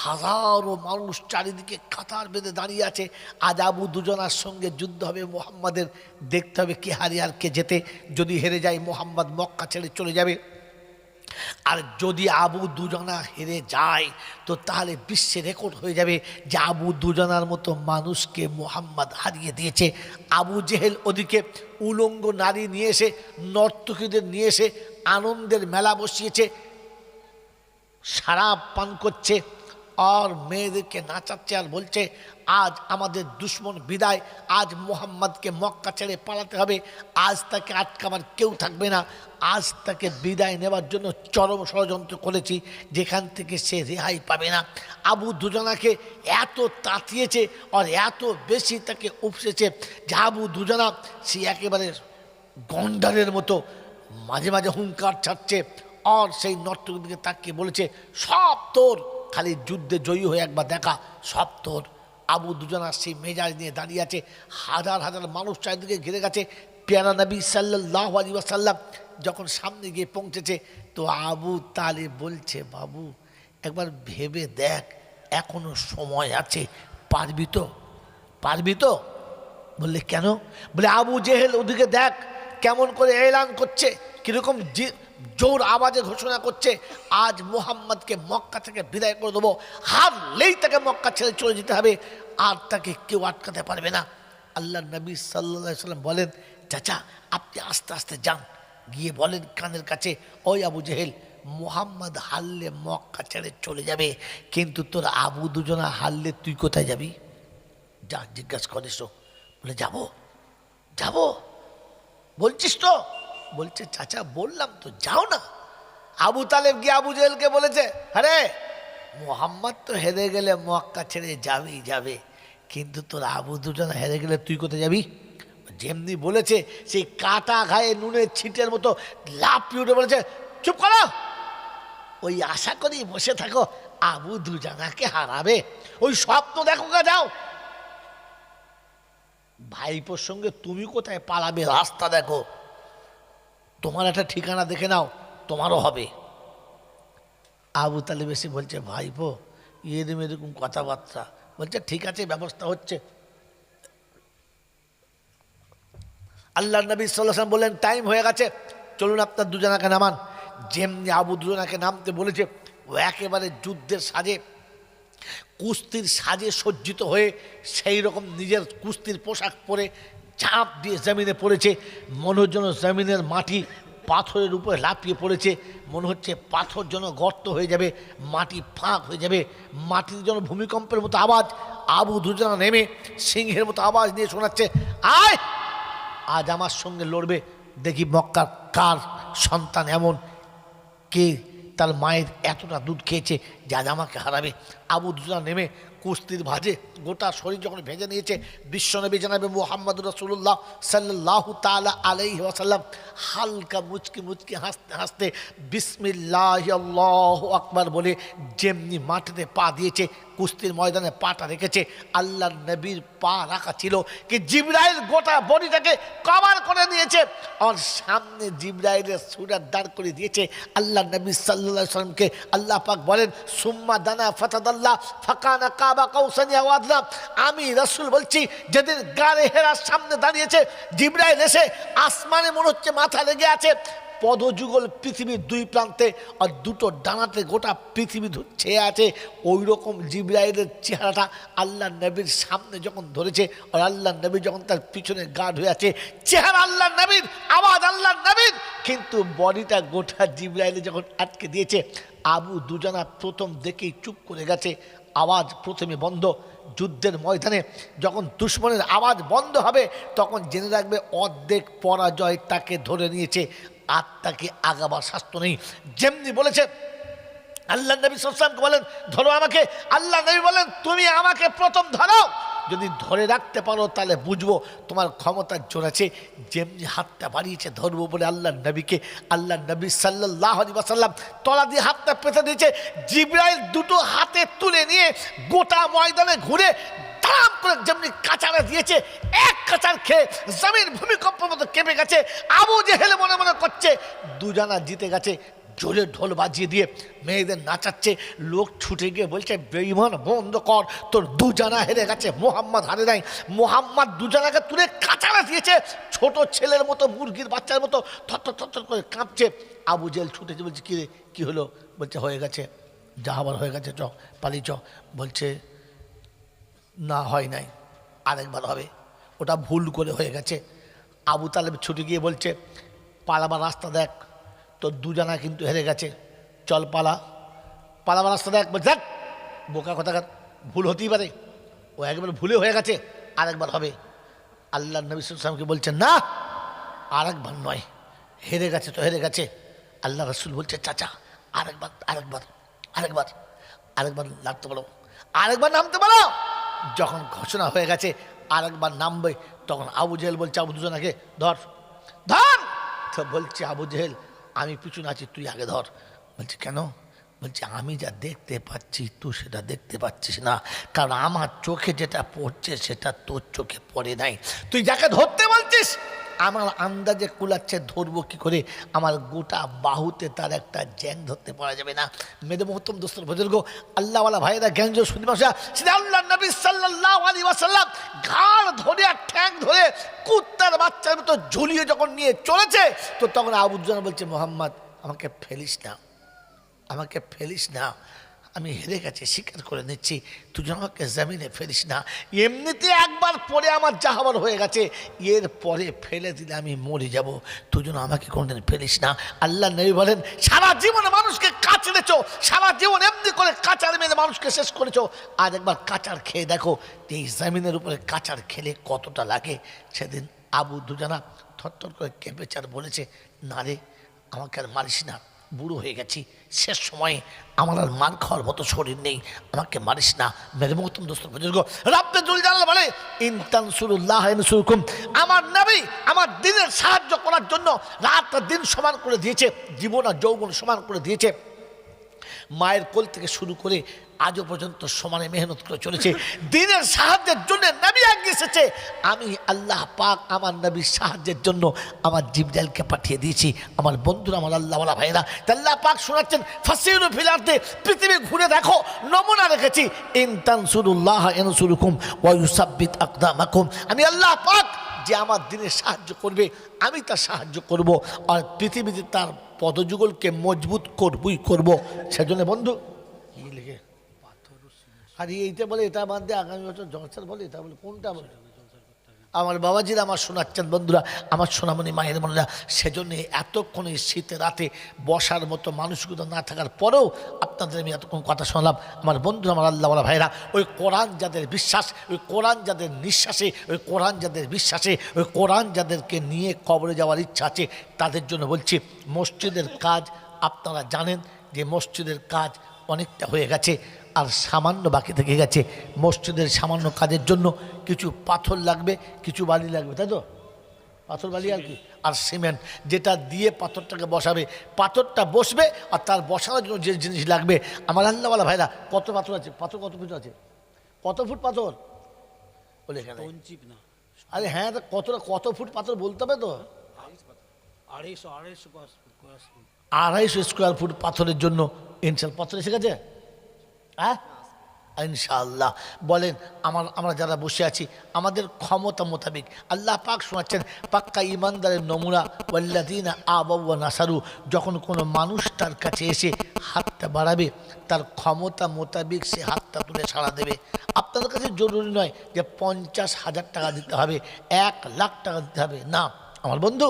হাজারো মানুষ চারিদিকে কাতার বেঁধে দাঁড়িয়ে আছে। আজ আবু দুজনার সঙ্গে যুদ্ধ হবে মুহাম্মাদের, দেখতে হবে কে হারে আর কে জেতে। যদি হেরে যায় মুহাম্মদ মক্কা ছেড়ে চলে যাবে, আর যদি আবু দুজনা হেরে যায় তো তাহলে বিশ্বে রেকর্ড হয়ে যাবে যে আবু দুজনার মতো মানুষকে মুহাম্মদ হারিয়ে দিয়েছে। আবু জেহেল ওদিকে উলঙ্গ নারী নিয়ে এসে, নর্তকীদের নিয়ে এসে আনন্দের মেলা বসিয়েছে, শরাব পান করছে আর মেয়েদেরকে নাচাচ্ছে, আর বলছে আজ আমাদের দুশ্মন বিদায়, আজ মুহাম্মদকে মক্কা ছেড়ে পালাতে হবে, আজ তাকে আটকাবার কেউ থাকবে না, আজ তাকে বিদায় নেবার জন্য চরম ষড়যন্ত্র করেছি, যেখান থেকে সে রেহাই পাবে না। আবু দুজনাকে এত তাতিয়েছে আর এত বেশি তাকে উপসেছে যে আবু দুজনা সে একেবারে গন্ডারের মতো মাঝে মাঝে হুঙ্কার ছাড়ছে, আর সেই নর্তকীর দিকে তাকিয়ে বলেছে, সব তোর, খালি যুদ্ধে জয়ী হয়ে একবার দেখা, সব তোর। আবু দুজনার সেই মেজাজ নিয়ে দাঁড়িয়ে আছে, হাজার হাজার মানুষ চারিদিকে ঘিরে গেছে। পেয়ারা নবী সাল্লাল্লাহু আলাইহি ওয়াসাল্লাম যখন সামনে গিয়ে পৌঁছেছে, তো আবু তালিব বলছে, বাবু একবার ভেবে দেখ, এখনো সময় আছে, পারবি তো, পারবি তো? বললে কেন? বলে, আবু জেহেল ওদিকে দেখ কেমন করে এলান করছে, কিরকম জোর আওয়াজে ঘোষণা করছে, আজ মুহাম্মদকে মক্কা থেকে বিদায় করে দেবো, হারলেই তাকে মক্কা ছেড়ে চলে যেতে হবে, আর তাকে কেউ আটকাতে পারবে না। আল্লাহ নবী সাল্লাল্লাহু আলাইহি ওয়াসাল্লাম বলেন, চাচা আপনি আস্তে আস্তে যান, গিয়ে বলেন কানের কাছে, ওই আবু জেহেল, মুহাম্মদ হারলে মক্কা ছেড়ে চলে যাবে, কিন্তু তোর আবু দুজনা হারলে তুই কোথায় যাবি? যা জিজ্ঞাসা করিস। বলে, যাবো যাবো বলছিস তো? বলছে, চাচা বললাম তো, যাও না। আবু তালেব গিয়ে আবু জেহেলকে বলেছে, আরে মোহাম্মদ তো হেরে গেলে মক্কা ছেড়ে যাবেই যাবে, কিন্তু তোর আবু দুজানা হেরে গেলে তুই কোথায় যাবি? যেমনি বলেছে সেই কাটা ঘায়ে নুনের ছিটের মতো লাফিয়ে উঠে বলেছে, চুপ করো, ওই আশা করি বসে থাকো আবু দুজানাকে হারাবে, ওই স্বপ্ন দেখো গা, যাও। ভাইপোর সঙ্গে তুমি কোথায় পালাবে রাস্তা দেখো, তোমার একটা ঠিকানা দেখে নাও, তোমারও হবে। আবু তালেব এসে বলছে, ভাইপো এরকম কথাবার্তা, বলছে ঠিক আছে ব্যবস্থা হচ্ছে। আল্লাহ নবী সাল্লাল্লাহু আলাইহি ওয়াসাল্লাম বললেন, টাইম হয়ে গেছে, চলুন আপনার দুজনাকে নামান। যেমনি আবু দুজনাকে নামতে বলেছে, ও একেবারে যুদ্ধের সাজে, কুস্তির সাজে সজ্জিত হয়ে সেই রকম নিজের কুস্তির পোশাক পরে ঝাঁপ দিয়ে জমিনে পড়েছে। মনে হচ্ছে যেন জমিনের মাটি পাথরের উপরে লাফিয়ে পড়েছে, মনে হচ্ছে পাথর যেন গর্ত হয়ে যাবে, মাটি ফাঁক হয়ে যাবে, মাটির যেন ভূমিকম্পের মতো আওয়াজ। আবু দুজনা নেমে সিংহের মতো আওয়াজ নিয়ে শোনাচ্ছে, আয় আজ আমার সঙ্গে লড়বে, দেখি মক্কার কার সন্তান এমন, কে তার মায়ের এতটা দুধ খেয়েছে যে আজ আমাকে হারাবে। আবু দুজনা নেমে কুস্তির ভাজে গোটা শরীর যখন ভেজে নিয়েছে, বিশ্বনবী জানাবে মুহাম্মদ রাসূলুল্লাহ সাল্লাল্লাহু তাআলা আলাইহি ওয়াসাল্লাম হালকা মুচকি মুচকি হাসতে হাসতে বিসমিল্লাহি আল্লাহু আকবার বলে যেমনি মাটিতে পা দিয়েছে, কুস্তির ময়দানে পাটা রেখেছে, আল্লাহর নবীর পা রাখা ছিল কি জিবরাইল গোটা বডিটাকে কভার করে নিয়েছে, আর সামনে জিবরাইলের সুরাত দাঁড় করে দিয়েছে। আল্লাহ নবী সাল্লাল্লাহু আলাইহি ওয়াসাল্লামকে আল্লাহ পাক বলেন, সুম্মা দানা ফাতাদাল্লাহ ফাকানা কাবা কাউসানি আও আদনা। আমি রাসূল বলছি, যেদিন গারে হেরার সামনে দাঁড়িয়েছে জিবরাইল এসে আসমানে মনে হচ্ছে মাথা লেগে আছে, পদযুগল পৃথিবীর দুই প্রান্তে আর দুটো ডানাতে গোটা পৃথিবী ছেয়ে আছে, ওই রকম জিবরাইলের চেহারাটা আল্লাহ নবীর সামনে যখন ধরেছে, আর আল্লাহ নবী যখন তার পিছনে গার্ড হয়ে আছে, চেহারা আল্লাহ নবীর, আওয়াজ আল্লাহ নবীর, কিন্তু বডিটা গোটা জিবরাইলে যখন আটকে দিয়েছে। আবু দুজানা প্রথম দেখেই চুপ করে গেছে, আওয়াজ প্রথমে বন্ধ। যুদ্ধের ময়দানে যখন দুশ্মনের আওয়াজ বন্ধ হবে তখন জেনে রাখবে অর্ধেক পরাজয় তাকে ধরে নিয়েছে, আর তাকে আগাবার শাস্ত্র নেই। যেমনি বলেছে আল্লাহ নবী সাল্লাল্লাহু আলাইহি ওয়াসাল্লামকে বলেন, ধরো আমাকে। আল্লাহ নবী বলেন, তুমি আমাকে প্রথম ধরো, যদি ধরে রাখতে পারো তাহলে বুঝবো তোমার ক্ষমতার জোর আছে। যেমনি হাতটা বাড়িয়েছে ধরবো বলে আল্লাহ নবীকে, আল্লাহ নবী সাল্লাল্লাহু আলাইহি ওয়াসাল্লাম তলা দিয়ে হাতটা পেতে দিয়েছে। জিবরাইল দুটো হাতে তুলে নিয়ে গোটা ময়দানে ঘুরে দাম করে যেমনি কাচারে দিয়েছে, এক কাচার খেয়ে জমিন ভূমিকম্পের মতো কেঁপে গেছে। আবু জেহেল মনে মনে করছে দুজানা জিতে গেছে, জোরে ঢোল বাজিয়ে দিয়ে মেয়েদের নাচাচ্ছে। লোক ছুটে গিয়ে বলছে, বেঈমান বন্ধ কর, তোর দুজানা হেরে গেছে, মোহাম্মদ হারে নাই। মোহাম্মদ দুজানাকে তুলে কাচারা দিয়েছে, ছোট ছেলের মতো মুরগির বাচ্চার মতো থরথর থরথর করে কাঁপছে। আবু জেহেল ছুটেছে, বলছে কী রে কী হলো? বলছে হয়ে গেছে, যা হবার হয়ে গেছে, চ পালি চ। বলছে না হয় নাই, আরেকবার হবে, ওটা ভুল করে হয়ে গেছে। আবু তালেব ছুটে গিয়ে বলছে, পালাবার রাস্তা দেখ, তোর দুজানা কিন্তু হেরে গেছে, চল পালা, পালাবার রাস্তা দেখ। বলছে দেখ বোকা কথাকার, ভুল হতেই পারে, ও একবার ভুলে হয়ে গেছে, আরেকবার হবে। আল্লাহ নবী সাল্লাল্লাহু আলাইহি ওয়াসাল্লামকে বলছে, না আরেকবার নয়, হেরে গেছে তো হেরে গেছে। আল্লাহ রাসূল বলছে, চাচা আরেকবার আরেকবার আরেকবার আরেকবার নামতে বলো, আরেকবার নামতে বলো। যখন ঘোষণা হয়ে গেছে আরেকবার নামবে, তখন আবু জেহেল বলছে আবু দুজনাকে, ধর ধর। তো বলছে আবু জেহেল, আমি পিছনে আছি, তুই আগে ধর। বলছে কেন? বলছে আমি যা দেখতে পাচ্ছি তুই সেটা দেখতে পাচ্ছিস না, কারণ আমার চোখে যেটা পড়ছে সেটা তোর চোখে পড়ে নাই। তুই যাকে ধরতে বলছিস আমার আন্দাজে কুলাচ্ছে, ধরবো কি করে? আমার গোটা বাহুতে তার একটা জ্যাং ধরতে পারা যাবে না। মেয়েদের মহত্তম দোস্তর বুজুর্গ আল্লাহওয়ালা ভাইয়েরা জ্ঞান শুনতে পাশা, সেটা আল্লাহ নবী সাল্লাল্লাহু আলাইহি ওয়াসাল্লাম ঘাড় ধরে আর ঠ্যাং ধরে কুত্তার বাচ্চার মতো ঝুলিয়ে যখন নিয়ে চলেছে, তো তখন আবু দুজানা বলছে, মোহাম্মদ আমাকে ফেলিস না, আমাকে ফেলিস না, আমি হেরে গেছি স্বীকার করে নিচ্ছি, তুই যেন আমাকে জমিনে ফেলিস না। এমনিতে একবার পরে আমার যা হবার হয়ে গেছে, এর পরে ফেলে দিলে আমি মরে যাব, তুই যেন আমাকে কোনদিন ফেলিস না। আল্লাহ নবী বলেন, সারা জীবনে মানুষকে কাচড়েছো, সারা জীবন এমনি করে কাচার মেরে মানুষকে শেষ করেছো, আজ একবার কাচার খেয়ে দেখো এই জমিনের উপরে কাচার খেলে কতটা লাগে। সেদিন আবু দুজানা থরথর করে কেঁপেছে আর বলেছে, না রে আমাকে আর মারিস না, বুড়ো হয়ে গেছি, শেষ সময়ে আমার আর মার খাওয়ার মতো শরীর নেই, আমাকে মারিস না। মেরে মহতম দোস্ত বুজুর্গ রাব্বে জুল জালাল বলে ইন তানসুরুল্লাহ ইয়ানসুরকুম। আমার নবী আমার দিনের সাহায্য করার জন্য রাত আর দিন সমান করে দিয়েছে, জীবন আর যৌবন সমান করে দিয়েছে। মায়ের কোল থেকে শুরু করে আজও পর্যন্ত সমানে মেহনত করে চলেছে দিনের সাহায্যের জন্য। নবী আগে এসেছে, আমি আল্লাহ পাক আমার নবীর সাহায্যের জন্য আমার জিবরাইলকে পাঠিয়ে দিয়েছি। আমার বন্ধুরা, আমার আল্লাহওয়ালা ভাইরা, আল্লাহ পাক শোনাচ্ছেন ফাসিরু ফিল আরদি, পৃথিবী ঘুরে দেখো, নমুনা রেখেছি। ইন তানসুরুল্লাহ ইয়ানসুরকুম ওয়া ইউসাব্বিত আকদামাকুম। আমি আল্লাহ পাক যে আমার দিনের সাহায্য করবে আমি তার সাহায্য করব, আর পৃথিবীতে তার পদযুগলকে মজবুত করবই করব। সেজন্য বন্ধু লিখে আর এইটা বলে, এটা বাদ দিয়ে আগামী বছর জলসার বলে, এটা বলে কোনটা বলে আমার বাবাজিরা আমার শোনাচ্ছেন বন্ধুরা, আমার সোনামণি মায়ের মনেরা। সেজন্য এতক্ষণ এই শীতে রাতে বসার মতো মানুষগুলো না থাকার পরেও আপনাদের আমি এতক্ষণ কথা শোনালাম। আমার বন্ধুরা, আমার আল্লাহওয়ালা ভাইরা, ওই কোরআন যাদের বিশ্বাস, ওই কোরআন যাদের নিঃশ্বাসে, ওই কোরআন যাদের বিশ্বাসে, ওই কোরআন যাদেরকে নিয়ে কবরে যাওয়ার ইচ্ছা আছে, তাদের জন্য বলছি মসজিদের কাজ আপনারা জানেন যে মসজিদের কাজ অনেকটা হয়ে গেছে, আর সামান্য বাকি থেকে গেছে। মসজিদের সামান্য কাজের জন্য কিছু পাথর লাগবে, কিছু বালি লাগবে, তাই তো? পাথর বালি আর কি, আর সিমেন্ট, যেটা দিয়ে পাথরটাকে বসাবে, পাথরটা বসবে, আর তার বসানোর জন্য যে জিনিস লাগবে। আমার আল্লাহওয়ালা ভাইরা, কত পাথর আছে? পাথর কত ফুট আছে? কত ফুট পাথর বলে এখানে? আরে হ্যাঁ, কত ফুট পাথর বলতে হবে তো? 250 স্কোয়ার ফুট পাথরের জন্য ইনশাল্লাহ পাথর এসে গেছে। হ্যাঁ ইনশাআল্লাহ। বলেন আমরা যারা বসে আছি আমাদের ক্ষমতা মোতাবেক আল্লাহ পাক শোনাচ্ছেন পাক্কা ইমানদারের নমুনা ওয়াল্লাযীনা আবাউ ওয়া নাসারু। যখন কোনো মানুষ তার কাছে এসে হাতটা বাড়াবে তার ক্ষমতা মোতাবেক সে হাতটা তুলে সাড়া দেবে। আপনাদের কাছে জরুরি নয় যে 50,000 টাকা দিতে হবে, 1 লাখ টাকা দিতে হবে, না আমার বন্ধু।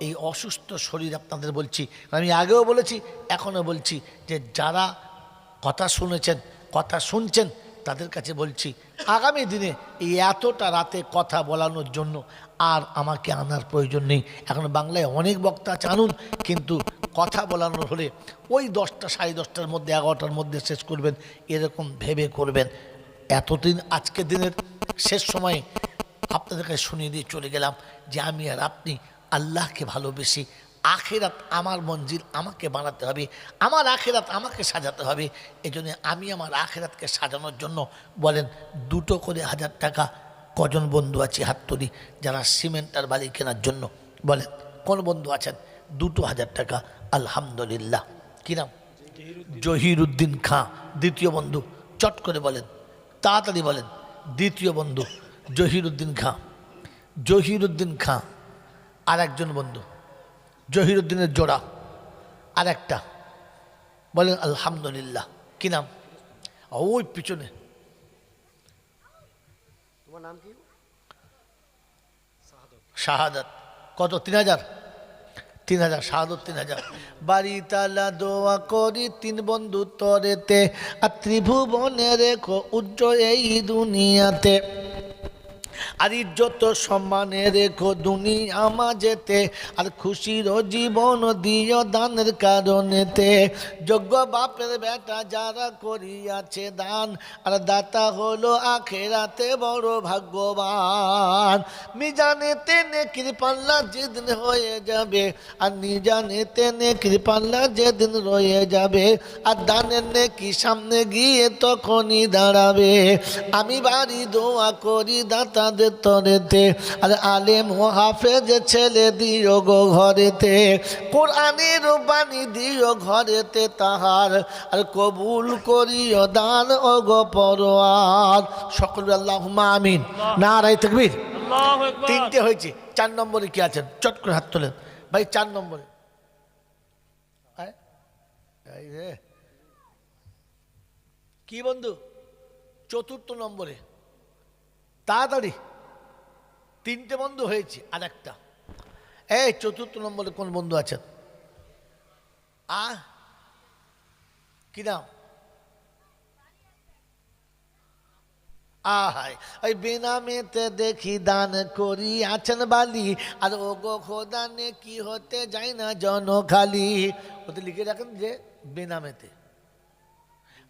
এই অসুস্থ শরীর আপনাদের বলছি, আমি আগেও বলেছি এখনও বলছি, যে যারা কথা শুনেছেন, কথা শুনছেন, তাদের কাছে বলছি আগামী দিনে এই এতটা রাতে কথা বলানোর জন্য আর আমাকে আনার প্রয়োজন নেই। এখন বাংলায় অনেক বক্তা আছে, আনুন, কিন্তু কথা বলানোর হলে ওই 10টা, 10:30টার মধ্যে, 11টার মধ্যে শেষ করবেন, এরকম ভেবে করবেন। এতদিন আজকের দিনের শেষ সময়ে আপনাদের কাছে শুনিয়ে দিয়ে চলে গেলাম যে আমি আর আপনি আল্লাহকে ভালোবেসি। আখেরাত আমার মঞ্জিল আমাকে বানাতে হবে, আমার আখেরাত আমাকে সাজাতে হবে। এই জন্য আমি আমার আখেরাতকে সাজানোর জন্য বলেন 2 করে 1000 টাকা কজন বন্ধু আছে হাত তুলি যারা সিমেন্ট আর বালি কেনার জন্য? বলেন কোন বন্ধু আছেন? 2,000 টাকা। আলহামদুলিল্লাহ। কি নাম? জহিরুদ্দিন খাঁ। দ্বিতীয় বন্ধু চট করে বলেন, তাড়াতাড়ি বলেন। দ্বিতীয় বন্ধু জহিরুদ্দিন খাঁ। জহিরুদ্দিন খাঁ। আর একজন বন্ধু জহিরুদ্দিনের জোড়া, আর একটা বলেন আলহামদুলিল্লাহ। কি নাম? ওই পিছনে। তোমার নাম কি? শাহাদাত। কত? 3,000। 3,000 শাহাদত 3,000। বাড়ি তালা দোয়া করি 3 বন্ধু তরেতে, আর ত্রিভুবনে রেখো উজ্জ্বল এই দুনিয়াতে, আর ইজ্জত সম্মানে রেখো দুনিয়া মাঝেতে, আর খুশির জীবন দিও দানের কারণেতে। যোগ্য বাপের বেটা যারা করিয়াছে দান, আর দাতা হলো আখেরাতে বড় ভাগ্যবান। মিজানেতে নেকির পাল্লা যেদিন হয়ে যাবে, আর নিজানেতে নেকির পাল্লা যেদিন রয়ে যাবে, আর দানের নেকি সামনে গিয়ে তখনই দাঁড়াবে। আমি বাড়ি দোয়া করি দাতাদের তরেতে, আর আলেম ও হাফেজ ছেলে দিও গো ঘরেতে, কোরআনের বাণী দিও ঘরেতে তাহার, আর কবুল করিও দান ও গো পরোয়ার। সকলে আল্লাহুম্মা আমিন। নারায়ে তাকবীর। আল্লাহু আকবার। 3টে হয়েছে। 4 নম্বরে কি আছেন? চট করে হাত তোলেন ভাই। 4 নম্বরে কি বন্ধু? 4র্থ নম্বরে। তাড়াতাড়ি। 3টে বন্ধু হয়েছে, আর একটা। এই 4র্থ নম্বরে কোন বন্ধু আছেন? কি নাম? আহায় ওই বেনামেতে দেখি দান করি আছেন বালি, আর ও গো খোদা নে কি হতে যায় না জন খালি। ওতে লিখে রাখেন যে বেনামেতে।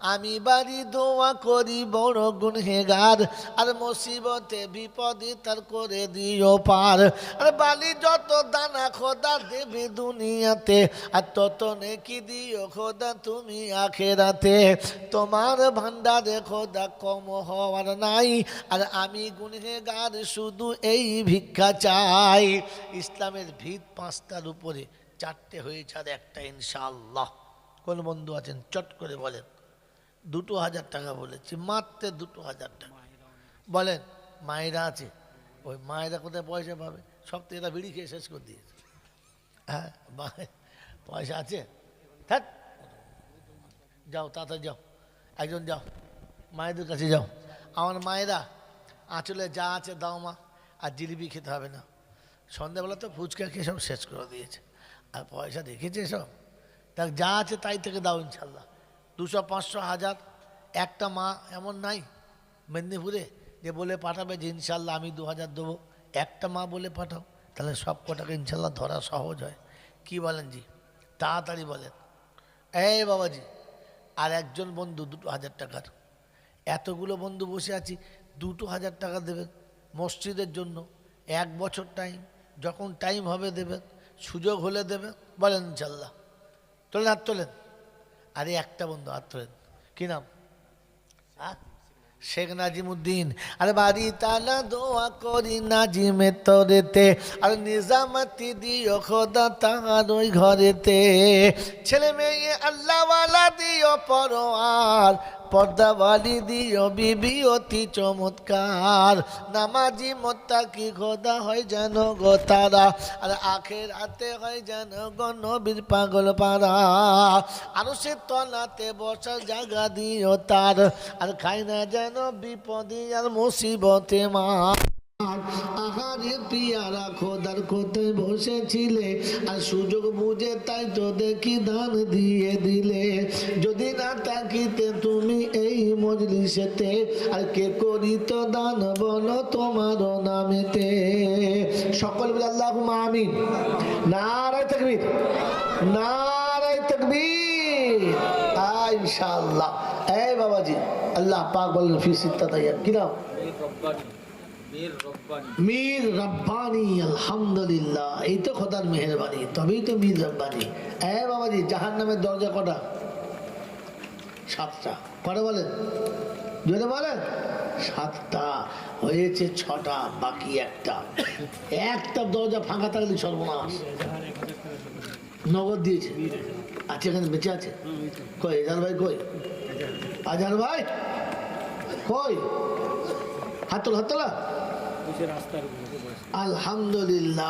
আমি বাড়ি দোয়া করি বড় গুনহেগার, আর মুসিবতে বিপদে তার করে দিও পার। আর বালি যত দানা খোদা দেবে দুনিয়াতে, আর তত নেকি দিও খোদা তুমি আখেরাতে। তোমার ভান্ডারে খোদা কম হওয়ার নাই, আর আমি গুনহেগার শুধু এই ভিক্ষা চাই। ইসলামের ভিত 5টার উপরে 4টে হয়েছে, আর একটা ইনশাআল্লাহ। কোন বন্ধু আছেন চট করে বলেন। 2000 টাকা বলেছি, মাত্র 2000 টাকা। বলেন মায়েরা আছে, ওই মায়েরা কোথায় পয়সা পাবে? সব তো এরা বিড়ি খেয়ে শেষ করে দিয়েছে। হ্যাঁ পয়সা আছে, থাক যাও তাড়াতাড়ি যাও, একজন যাও মায়েদের কাছে যাও। আমার মায়েরা আঁচলে যা আছে দাও মা, আর জিলিপি খেতে হবে না। সন্ধ্যাবেলা তো ফুচকা খেয়ে সব শেষ করে দিয়েছে, আর পয়সা রেখেছে সব। তাক যা আছে তাই থেকে দাও ইনশাল্লাহ। 200, 500, 1000। একটা মা এমন নাই মেদিনীপুরে যে বলে পাঠাবে যে ইনশাল্লাহ আমি 2000 দেবো। একটা মা বলে পাঠাও, তাহলে সব কটাকে ইনশাল্লাহ ধরা সহজ হয়। কি বলেন জি? তাড়াতাড়ি বলেন। এই বাবাজি, আর একজন বন্ধু 2000 টাকার। এতগুলো বন্ধু বসে আছি, 2000 টাকা দেবেন মসজিদের জন্য। 1 বছর টাইম, যখন টাইম হবে দেবেন, সুযোগ হলে দেবেন। বলেন ইনশাল্লাহ। তোলেন হাত তোলেন। আরে একটা বন্ধু হাত তোলেন। কি নাম? শেখ নাজিমুদ্দিন। আরে বাড়ি তালা দোয়া করি নাজিমে তরেতে, আর নিজামতি দিও খোদা তাহার ওই ঘরেতে। ছেলে মেয়ে আল্লাহওয়ালা দিও পরোয়ার, পর্দাওয়ালি দিও বিবি অতি চমৎকার। নামাজি মোত্তাকি খোদা হয় যেন গো তারা, আর আখেরাতে হয় যেন গো নবীর পাগল পারা। আরো সে তলাতে বসার জায়গা দিও তার, আর খাই না যেন বিপদে আর মুসিবতে মা। আহারে পিয়ারা খোদার কোথায় বসেছিলে, আর সুযোগ বুঝে তাই তো দেখি দান দিয়ে দিলে। যদি না তাকিতে তুমি এই মজলিসেতে, আর কে করিত দান বলো তোমার নামেতে। সকল বলে আল্লাহুম্মা আমিন। নারায়ে তাকবীর, নারায়ে তাকবীর। ইনশাআল্লাহ। এই বাবাজি, আল্লাহ পাক বলেন ফি সিত্তাত আইয়াম। কি নাম? মীর রব্বানি। আলহামদুলিল্লাহ, এই তো খোদার মেহেরবানি, তবেই তো মীর রব্বানি। বাবাজি, জাহান্নামের দরজা কটা? 7টা। কটা বলেন? জোরে বলেন। 7টা হয়েছে, 6টা বাকি একটা। একটা দরজা ফাঁকা থাকলে সর্বনাশ। নগদ দিয়েছে আছে, এখানে বেঁচে আছে। কই আজহার ভাই? কই আজহার ভাই? কই? হাত তোলা, হাত তোলা। আলহামদুলিল্লাহ।